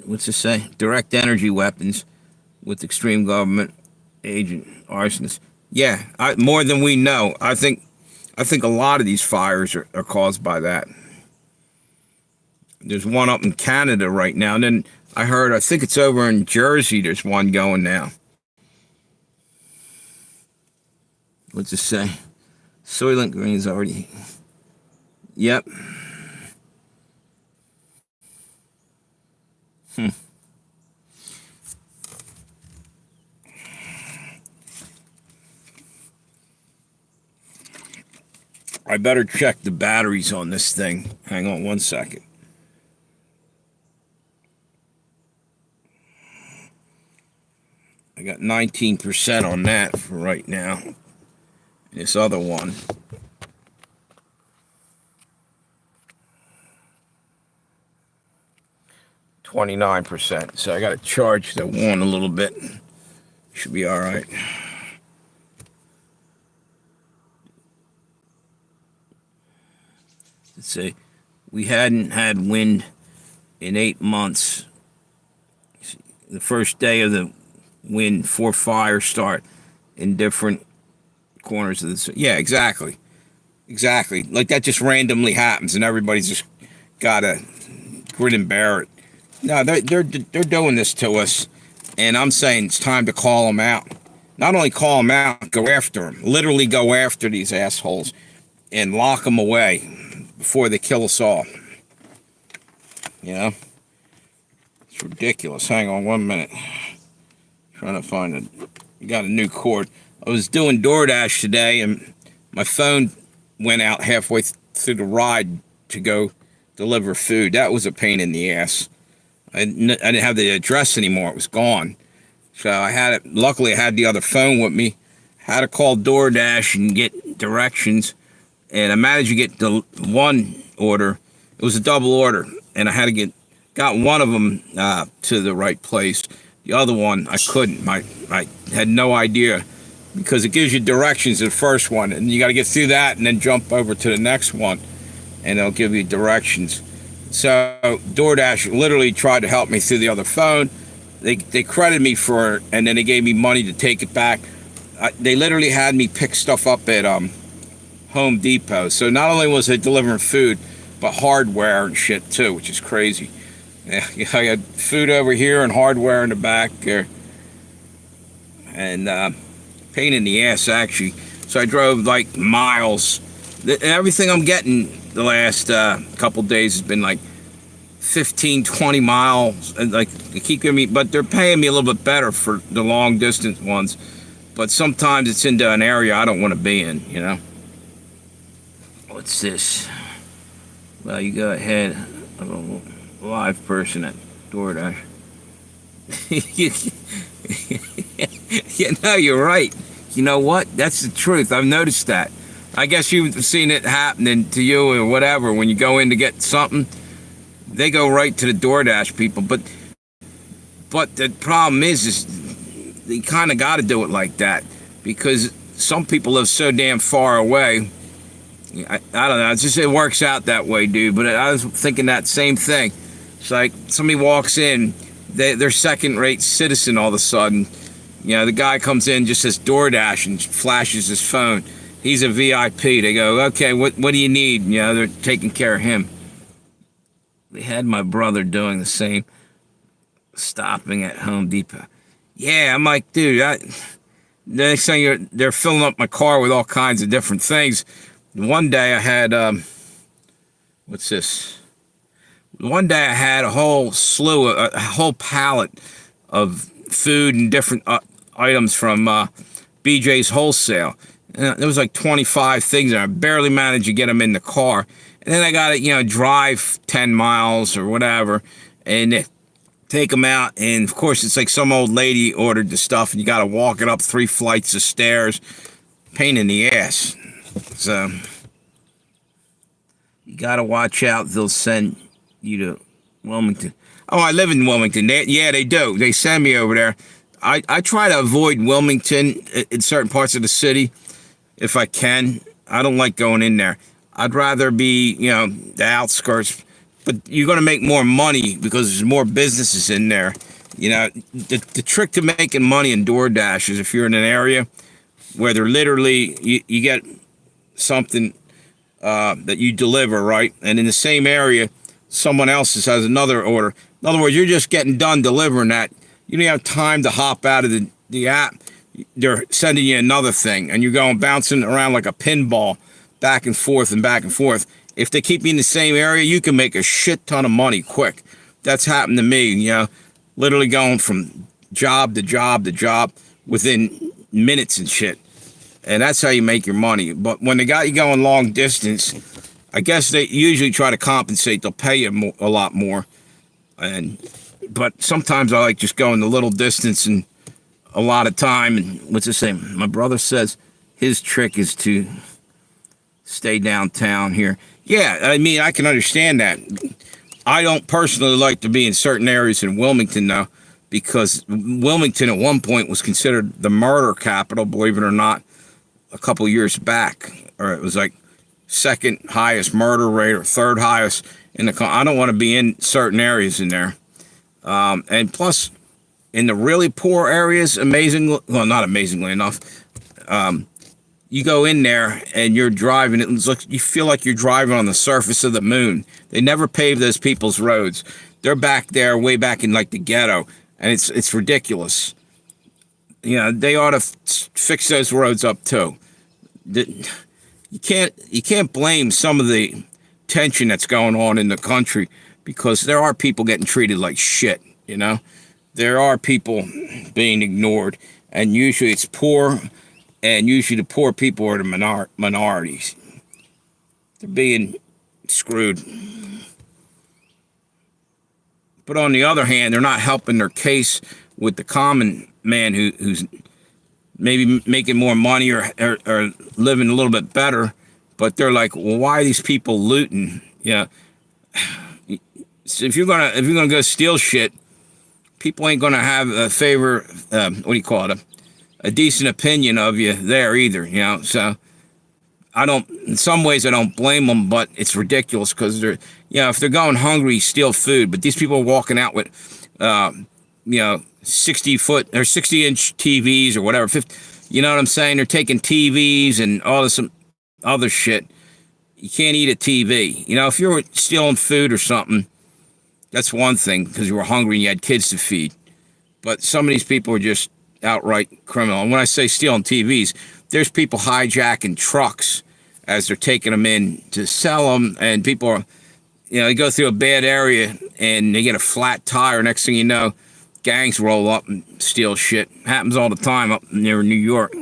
What's it say? Direct energy weapons with extreme government agent arsonists. Yeah, more than we know. I think a lot of these fires are caused by that. There's one up in Canada right now. And then I think it's over in Jersey. There's one going now. What's it say? Soylent Green's already. Yep. I better check the batteries on this thing. Hang on one second. I got 19% on that for right now. This other one, 29%. So I got to charge the one a little bit. Should be all right. Let's see. We hadn't had wind in 8 months. The first day of the wind, 4 fires start in different corners of the city. Yeah, exactly. Exactly. Like that just randomly happens and everybody's just got to grin and bear it. No, they're doing this to us, and I'm saying it's time to call them out. Not only call them out, go after them. Literally go after these assholes and lock them away before they kill us all. You know? It's ridiculous. Hang on 1 minute. Trying to find it. You got a new cord. I was doing DoorDash today, and my phone went out halfway through the ride to go deliver food. That was a pain in the ass. I didn't have the address anymore. It was gone. So I had it. Luckily, I had the other phone with me. Had to call DoorDash and get directions. And I managed to get the one order. It was a double order. And I had to got one of them to the right place. The other one, I couldn't. I had no idea. Because it gives you directions to the first one. And you got to get through that and then jump over to the next one. And they'll give you directions. So DoorDash literally tried to help me through the other phone. They credited me for it, and then they gave me money to take it back. They literally had me pick stuff up at Home Depot. So not only was it delivering food, but hardware and shit too, which is crazy. Yeah, I got food over here and hardware in the back there. And pain in the ass, actually. So I drove like miles. Everything I'm getting the last couple days has been like 15, 20 miles. And like they keep giving me, but they're paying me a little bit better for the long distance ones. But sometimes it's into an area I don't want to be in, you know. What's this? Well, you go ahead. I'm a live person at DoorDash. You know, you're right. You know what? That's the truth. I've noticed that. I guess you've seen it happening to you or whatever. When you go in to get something, they go right to the DoorDash people. But the problem is you kind of got to do it like that because some people live so damn far away. I don't know. It's just it works out that way, dude. But I was thinking that same thing. It's like somebody walks in, they're second-rate citizen all of a sudden. You know, the guy comes in, just says DoorDash and flashes his phone. He's a VIP. They go, okay, what do you need? You know, they're taking care of him. They had my brother doing the same, stopping at Home Depot. Yeah, I'm like, dude, the next thing they're filling up my car with all kinds of different things. One day I had, what's this? One day I had a whole slew, a whole pallet of food and different items from BJ's Wholesale. There was like 25 things, and I barely managed to get them in the car. And then I got to, drive 10 miles or whatever, and take them out. And of course, it's like some old lady ordered the stuff, and you got to walk it up 3 flights of stairs. Pain in the ass. So you got to watch out. They'll send you to Wilmington. Oh, I live in Wilmington. They do. They send me over there. I try to avoid Wilmington in certain parts of the city if I can. I don't like going in there. I'd rather be, the outskirts. But you're going to make more money because there's more businesses in there. The trick to making money in DoorDash is if you're in an area where they're literally, you get something that you deliver, right? And in the same area, someone else has another order. In other words, you're just getting done delivering that. You don't have time to hop out of the app. They're sending you another thing, and you're going bouncing around like a pinball, back and forth and back and forth. If they keep you in the same area, you can make a shit ton of money quick. That's happened to me, literally going from job to job to job within minutes and shit. and that's how you make your money. But when they got you going long distance, I guess they usually try to compensate. They'll pay you a lot more, but sometimes I like just going the little distance and a lot of time. And what's the same? My brother says his trick is to stay downtown here. Yeah, I mean, I can understand that. I don't personally like to be in certain areas in Wilmington, though, because Wilmington at one point was considered the murder capital, believe it or not, a couple years back. Or it was like second highest murder rate or third highest in the country. I don't want to be in certain areas in there. And plus, in the really poor areas, not amazingly enough, you go in there and you're driving, you feel like you're driving on the surface of the moon. They never pave those people's roads. They're back there, way back in like the ghetto, and it's ridiculous. You know, they ought to fix those roads up too. You can't blame some of the tension that's going on in the country, because there are people getting treated like shit, you know? There are people being ignored, and usually it's poor, and usually the poor people are the minorities. They're being screwed. But on the other hand, they're not helping their case with the common man who's maybe making more money or living a little bit better, but they're like, well, why are these people looting? Yeah. So if you're gonna go steal shit, people ain't gonna have a favor. A decent opinion of you there either. You know. So in some ways I don't blame them, but it's ridiculous because they're, if they're going hungry, steal food. But these people are walking out with, 60-foot or 60-inch TVs or whatever. 50, you know what I'm saying? They're taking TVs and all this some other shit. You can't eat a TV. You know, if you're stealing food or something, that's one thing because you were hungry and you had kids to feed. But some of these people are just outright criminal. And when I say stealing TVs, there's people hijacking trucks as they're taking them in to sell them, and people are, they go through a bad area and they get a flat tire. Next thing you know, gangs roll up and steal shit. Happens all the time up near New York.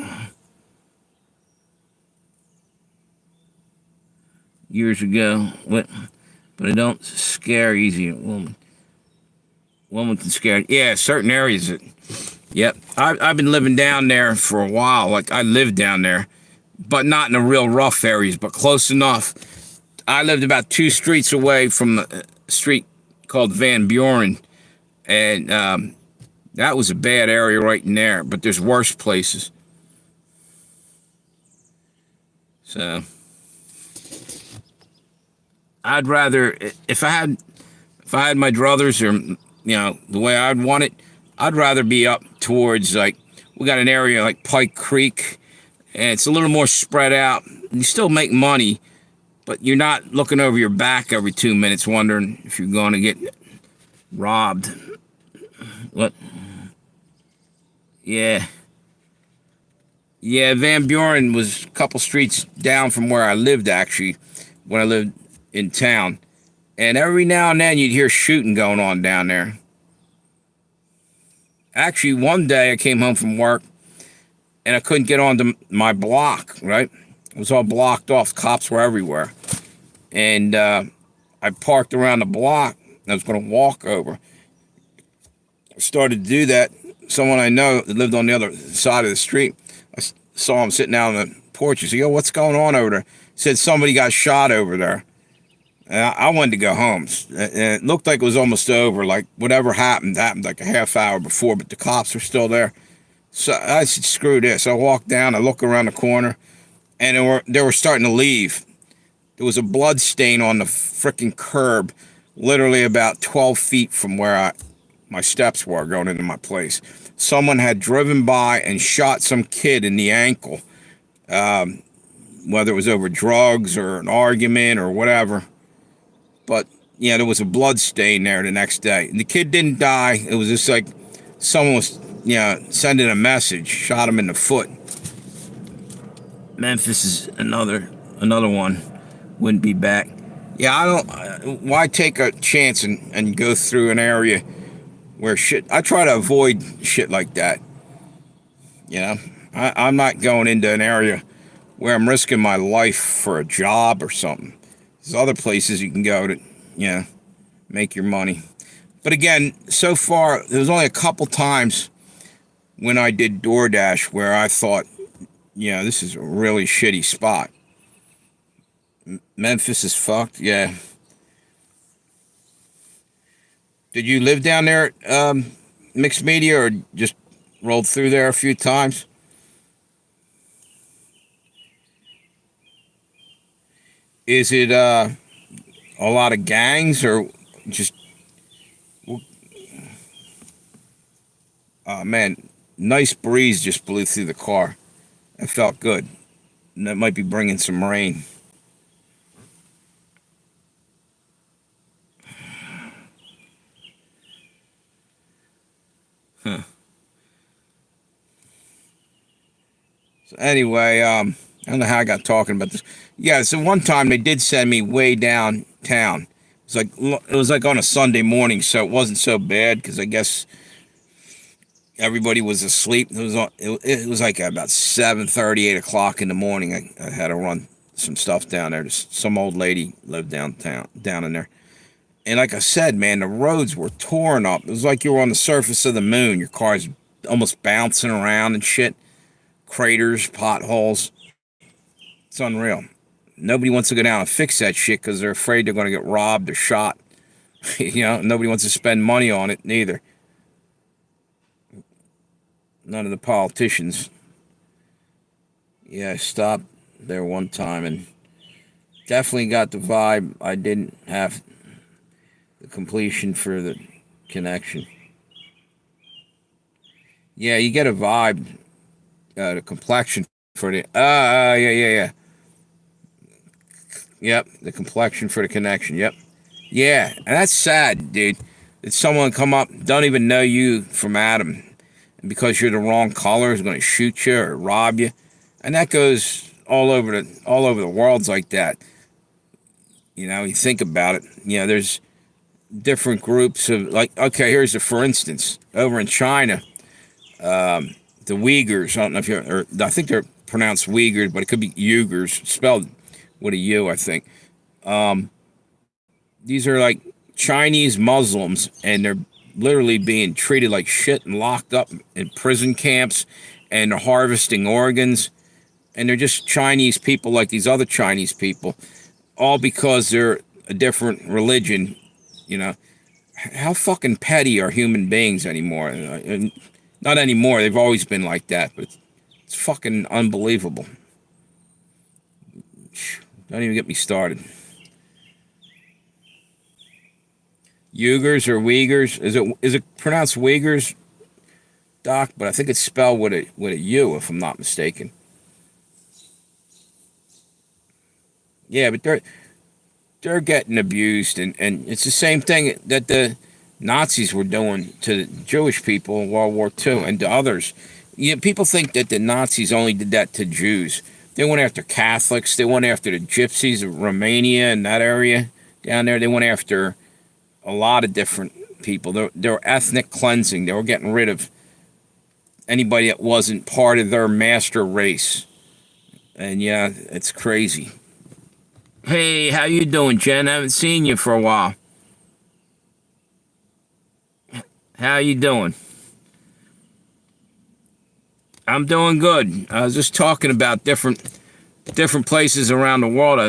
Years ago, but it don't scare easy. Woman can scare. Yeah, certain areas. Yep, I've been living down there for a while. Like, I lived down there, but not in the real rough areas, but close enough. I lived about 2 streets away from a street called Van Buren, and that was a bad area right in there. But there's worse places. So I'd rather, if I had my druthers, or the way I'd want it, I'd rather be up towards, like, we got an area like Pike Creek, and it's a little more spread out. You still make money, but you're not looking over your back every 2 minutes wondering if you're going to get robbed. What? Yeah, Van Buren was a couple streets down from where I lived, actually, when I lived in town. And every now and then you'd hear shooting going on down there. Actually, one day I came home from work and I couldn't get onto my block, right? It was all blocked off. Cops were everywhere. And I parked around the block. I was going to walk over. I started to do that. Someone I know that lived on the other side of the street, I saw him sitting out on the porch. He said, "Yo, what's going on over there?" He said, "Somebody got shot over there." And I wanted to go home. And it looked like it was almost over. Like, whatever happened like a half hour before, but the cops were still there. So I said, screw this. I walked down, I look around the corner, and they were starting to leave. There was a blood stain on the freaking curb, literally about 12 feet from where my steps were going into my place. Someone had driven by and shot some kid in the ankle, whether it was over drugs or an argument or whatever. But, there was a blood stain there the next day. And the kid didn't die. It was just like someone was, sending a message, shot him in the foot. Memphis is another one. Wouldn't be back. Yeah, why take a chance and go through an area where I try to avoid shit like that. I I'm not going into an area where I'm risking my life for a job or something. There's other places you can go to, make your money. But again, so far, there was only a couple times when I did DoorDash where I thought, this is a really shitty spot. Memphis is fucked, yeah. Did you live down there at Mixed Media or just rolled through there a few times? Is it a lot of gangs or just, oh man, nice breeze just blew through the car. It felt good. And that might be bringing some rain. Huh. So anyway, I don't know how I got talking about this. Yeah, so one time they did send me way downtown. It was like on a Sunday morning, so it wasn't so bad because I guess everybody was asleep. It was like about 7:30, 8 o'clock in the morning. I had to run some stuff down there. Just some old lady lived down in there. And like I said, man, the roads were torn up. It was like you were on the surface of the moon. Your car's almost bouncing around and shit. Craters, potholes. It's unreal. Nobody wants to go down and fix that shit because they're afraid they're going to get robbed or shot. Nobody wants to spend money on it neither. None of the politicians. Yeah, I stopped there one time and definitely got the vibe. I didn't have the completion for the connection. Yeah, you get a vibe, the complexion for the. Yeah. Yep, the complexion for the connection. Yep. Yeah, and that's sad, dude. That someone come up, don't even know you from Adam, and because you're the wrong color, is going to shoot you or rob you, and that goes all over the world's like that. You think about it. There's different groups of like. Okay, here's a for instance. Over in China, the Uyghurs. I don't know if or I think they're pronounced Uyghurs, but it could be Uyghurs, spelled with a U, I think. These are like Chinese Muslims, and they're literally being treated like shit and locked up in prison camps, and they're harvesting organs, and they're just Chinese people like these other Chinese people, all because they're a different religion. How fucking petty are human beings anymore? And not anymore. They've always been like that, but it's fucking unbelievable. Don't even get me started. Uyghurs or Uyghurs? Is it pronounced Uyghurs, Doc? But I think it's spelled with a U, if I'm not mistaken. Yeah, but they're getting abused, and it's the same thing that the Nazis were doing to the Jewish people in World War II and to others. People think that the Nazis only did that to Jews. They went after Catholics. They went after the Gypsies of Romania and that area down there. They went after a lot of different people. They were ethnic cleansing. They were getting rid of anybody that wasn't part of their master race. And yeah, it's crazy. Hey, how you doing, Jen? I haven't seen you for a while. How you doing? I'm doing good. I was just talking about different places around the world.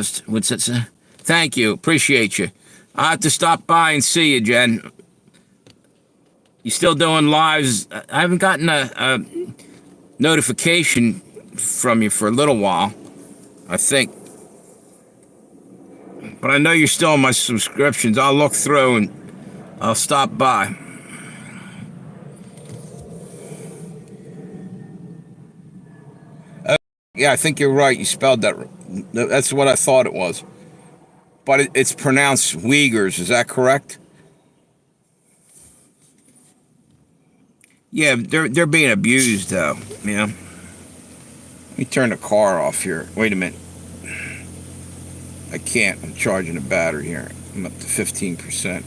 Thank you, appreciate you. I have to stop by and see you, Jen. You still doing lives? I haven't gotten a notification from you for a little while, I think. But I know you're still on my subscriptions. I'll look through and I'll stop by. Yeah, I think you're right. You spelled that. That's what I thought it was. But it's pronounced Uyghurs. Is that correct? Yeah, they're being abused though. Let me turn the car off here. Wait a minute. I can't. I'm charging the battery here. I'm up to 15%.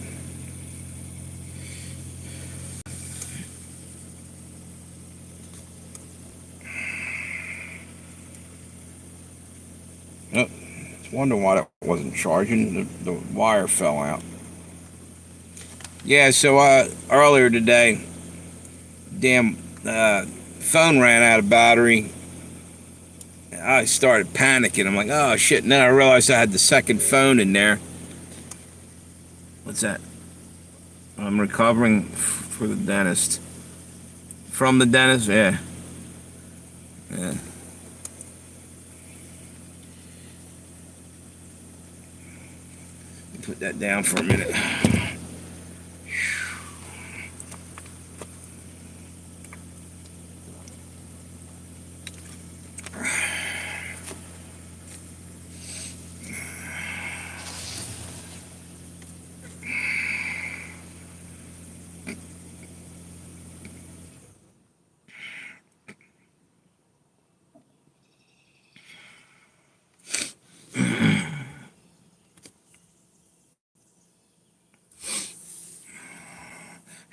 Wonder why that wasn't charging. The wire fell out. Yeah, so earlier today, damn phone ran out of battery. I started panicking. I'm like, oh shit. And then I realized I had the second phone in there. What's that? I'm recovering for the dentist. From the dentist? Yeah. Yeah. Put that down for a minute.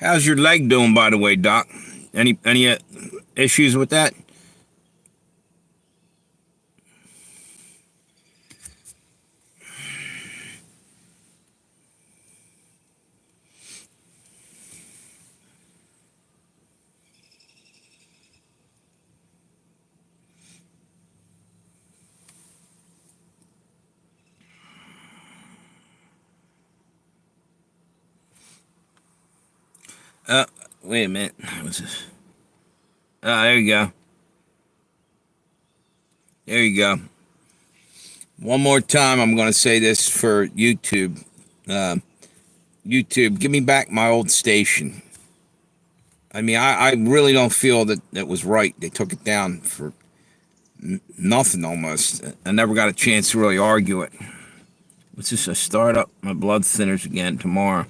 How's your leg doing, by the way, Doc? Any issues with that? Uh, Wait a minute. What's this? There you go. There you go. One more time, I'm going to say this for YouTube. YouTube, give me back my old station. I mean, I really don't feel that that was right. They took it down for nothing almost. I never got a chance to really argue it. Let's just start up my blood thinners again tomorrow.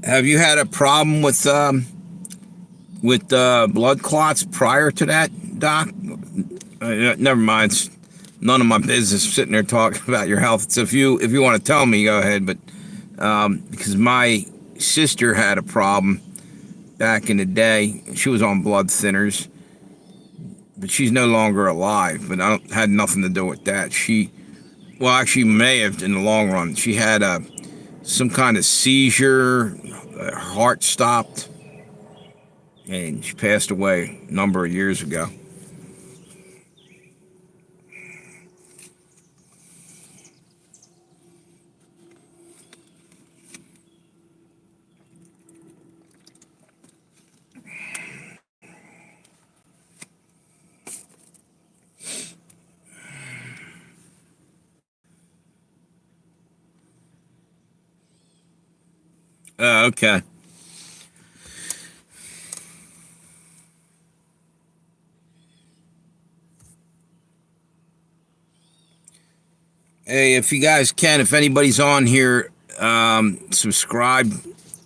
Have you had a problem with blood clots prior to that, Doc? Never mind. It's none of my business sitting there talking about your health. So if you want to tell me, go ahead. But because my sister had a problem back in the day, she was on blood thinners, but she's no longer alive. But I don't, had nothing to do with that. Well, actually, may have in the long run. She had some kind of seizure, her heart stopped, and she passed away a number of years ago. Okay. Hey, if you guys can, if anybody's on here, subscribe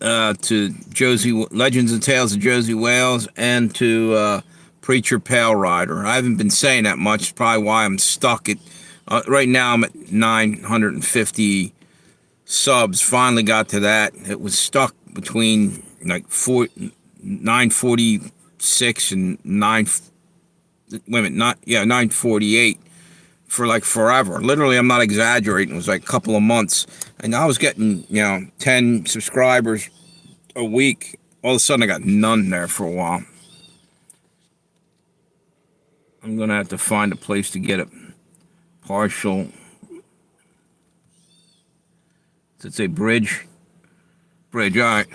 to Josey Legends and Tales of Josey Wales and to Preacher Pale Rider. I haven't been saying that much. It's probably why I'm stuck at right now. I'm at 950 subs. Finally got to that. It was stuck between like 946 and 948 for like forever. Literally, I'm not exaggerating. It was like a couple of months. And I was getting, 10 subscribers a week. All of a sudden, I got none there for a while. I'm going to have to find a place to get a partial. Does it say bridge? Bridge, all right.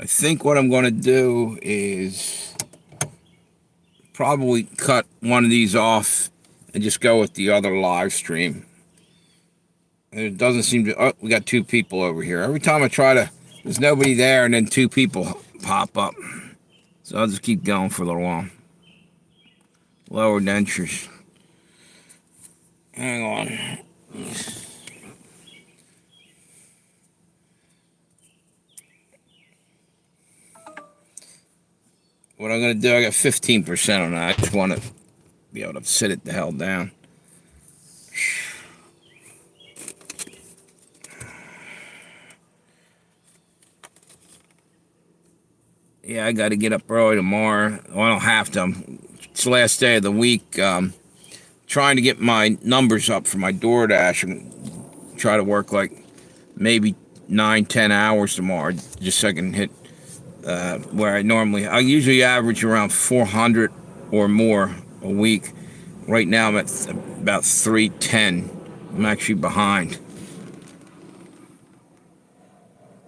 I think what I'm going to do is probably cut one of these off and just go with the other live stream. It doesn't seem to. Oh, we got two people over here. Every time I try to, there's nobody there, and then two people pop up. So I'll just keep going for a little while. Lower dentures. Hang on. what I'm gonna do, I got 15% on that. I just want to be able to sit it the hell down. Yeah, I got to get up early tomorrow. Well, I don't have to. It's the last day of the week. Trying to get my numbers up for my DoorDash and try to work like maybe 9-10 hours tomorrow, just so I can hit where I usually average around 400 or more a week. Right now I'm at about 310. I'm actually behind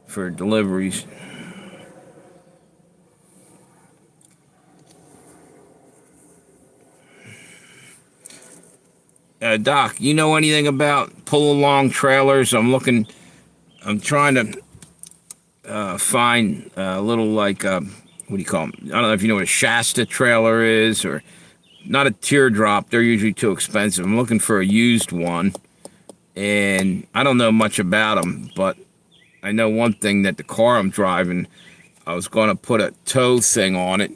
for deliveries. Doc, you know anything about pull-along trailers? I'm trying to find a little like, what do you call them? I don't know if you know what a Shasta trailer is, or not a teardrop. They're usually too expensive. I'm looking for a used one, and I don't know much about them, but I know one thing, that the car I'm driving, I was going to put a tow thing on it.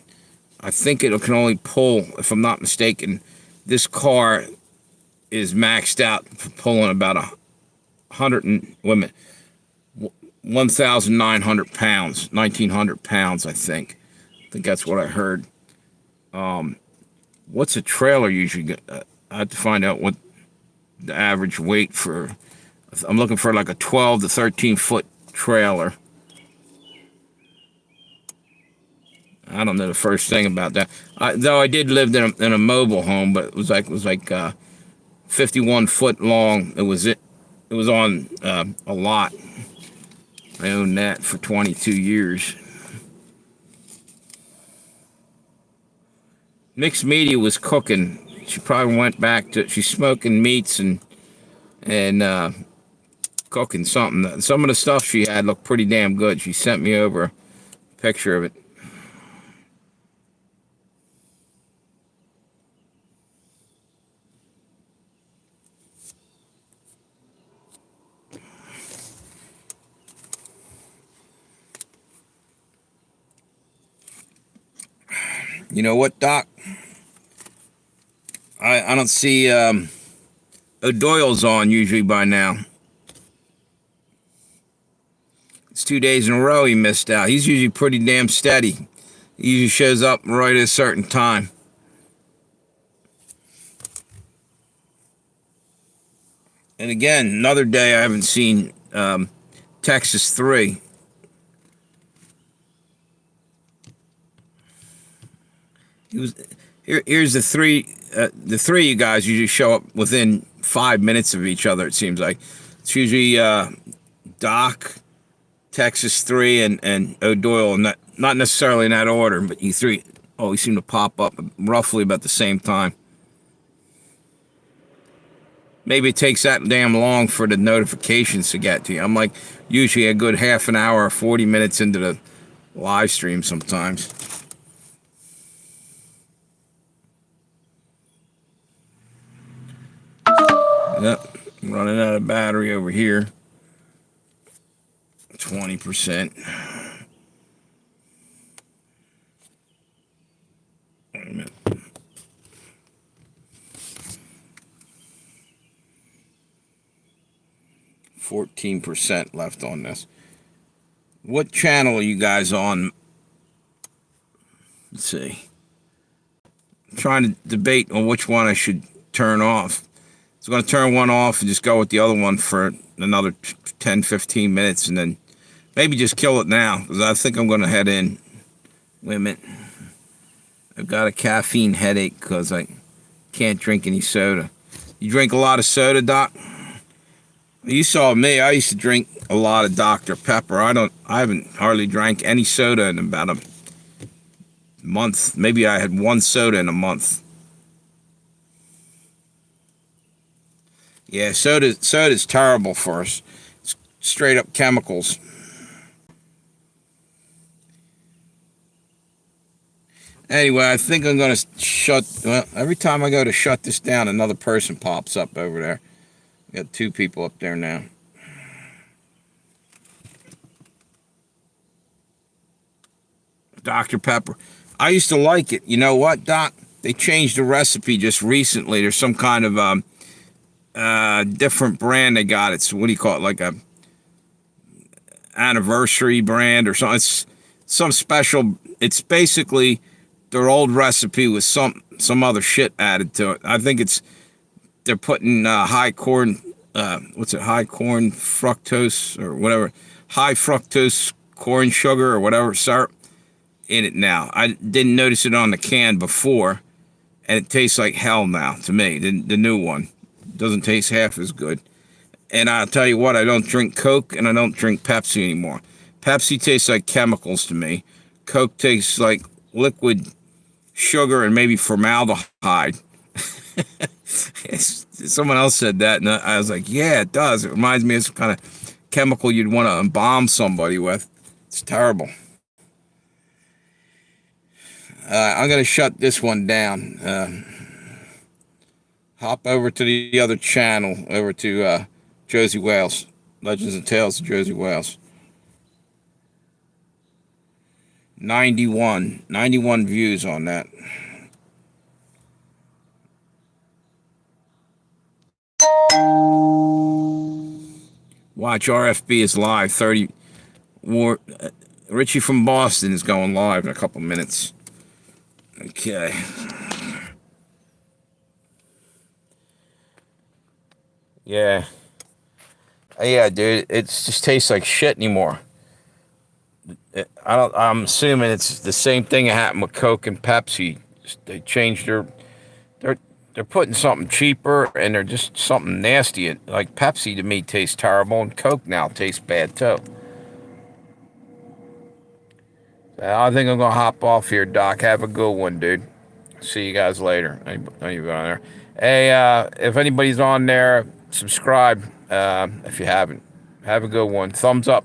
I think it can only pull, if I'm not mistaken, this car is maxed out for pulling about 1,900 pounds, 1,900 pounds, I think. I think that's what I heard. What's a trailer usually? I have to find out what the average weight for. I'm looking for like a 12 to 13 foot trailer. I don't know the first thing about that. Though I did live in a mobile home, but it was like 51 foot long. It was on a lot. I owned that for 22 years. Mixed media was cooking. She probably went back to, she's smoking meats and cooking something. Some of the stuff she had looked pretty damn good. She sent me over a picture of it. You know what, Doc? I don't see O'Doyle's on usually by now. It's 2 days in a row he missed out. He's usually pretty damn steady. He usually shows up right at a certain time. And again, another day I haven't seen Texas 3. Here's the three. The three of you guys usually show up within 5 minutes of each other. It seems like it's usually Doc, Texas 3, and O'Doyle, and not necessarily in that order, but you three always seem to pop up roughly about the same time. Maybe it takes that damn long for the notifications to get to you. I'm like usually a good half an hour or 40 minutes into the live stream sometimes. Yep, running out of battery over here. 20%. Wait a minute. 14% left on this. What channel are you guys on? Let's see. I'm trying to debate on which one I should turn off. So I'm going to turn one off and just go with the other one for another 10, 15 minutes, and then maybe just kill it now, because I think I'm going to head in. Wait a minute. I've got a caffeine headache because I can't drink any soda. You drink a lot of soda, Doc? You saw me. I used to drink a lot of Dr. Pepper. I haven't hardly drank any soda in about a month. Maybe I had one soda in a month. Yeah, soda's terrible for us. It's straight up chemicals. Anyway, I think I'm going to every time I go to shut this down, another person pops up over there. Got two people up there now. Dr. Pepper. I used to like it. You know what, Doc? They changed the recipe just recently. There's some kind of different brand they got. It's what do you call it? Like a anniversary brand or something. It's some special. It's basically their old recipe with some other shit added to it. I think they're putting high corn. What's it? High corn fructose or whatever. High fructose corn sugar or whatever syrup in it now. I didn't notice it on the can before, and it tastes like hell now to me. The new one doesn't taste half as good. And I'll tell you what, I don't drink Coke and I don't drink Pepsi anymore. Pepsi tastes like chemicals to me. Coke tastes like liquid sugar and maybe formaldehyde. Someone else said that, and I was like, yeah, it does. It reminds me of some kind of chemical you'd want to embalm somebody with. It's terrible. I'm going to shut this one down. Hop over to the other channel, over to Josey Wales, Legends and Tales of Josey Wales. 91 views on that. Watch RFB is live. 30 war. Richie from Boston is going live in a couple minutes. Okay. Yeah. Yeah, dude. It just tastes like shit anymore. I'm assuming it's the same thing that happened with Coke and Pepsi. They changed they're putting something cheaper and they're just something nasty. Like Pepsi to me tastes terrible and Coke now tastes bad too. I think I'm gonna hop off here, Doc. Have a good one, dude. See you guys later. Anybody on there? Hey, if anybody's on there, subscribe if you haven't. Have a good one. Thumbs up.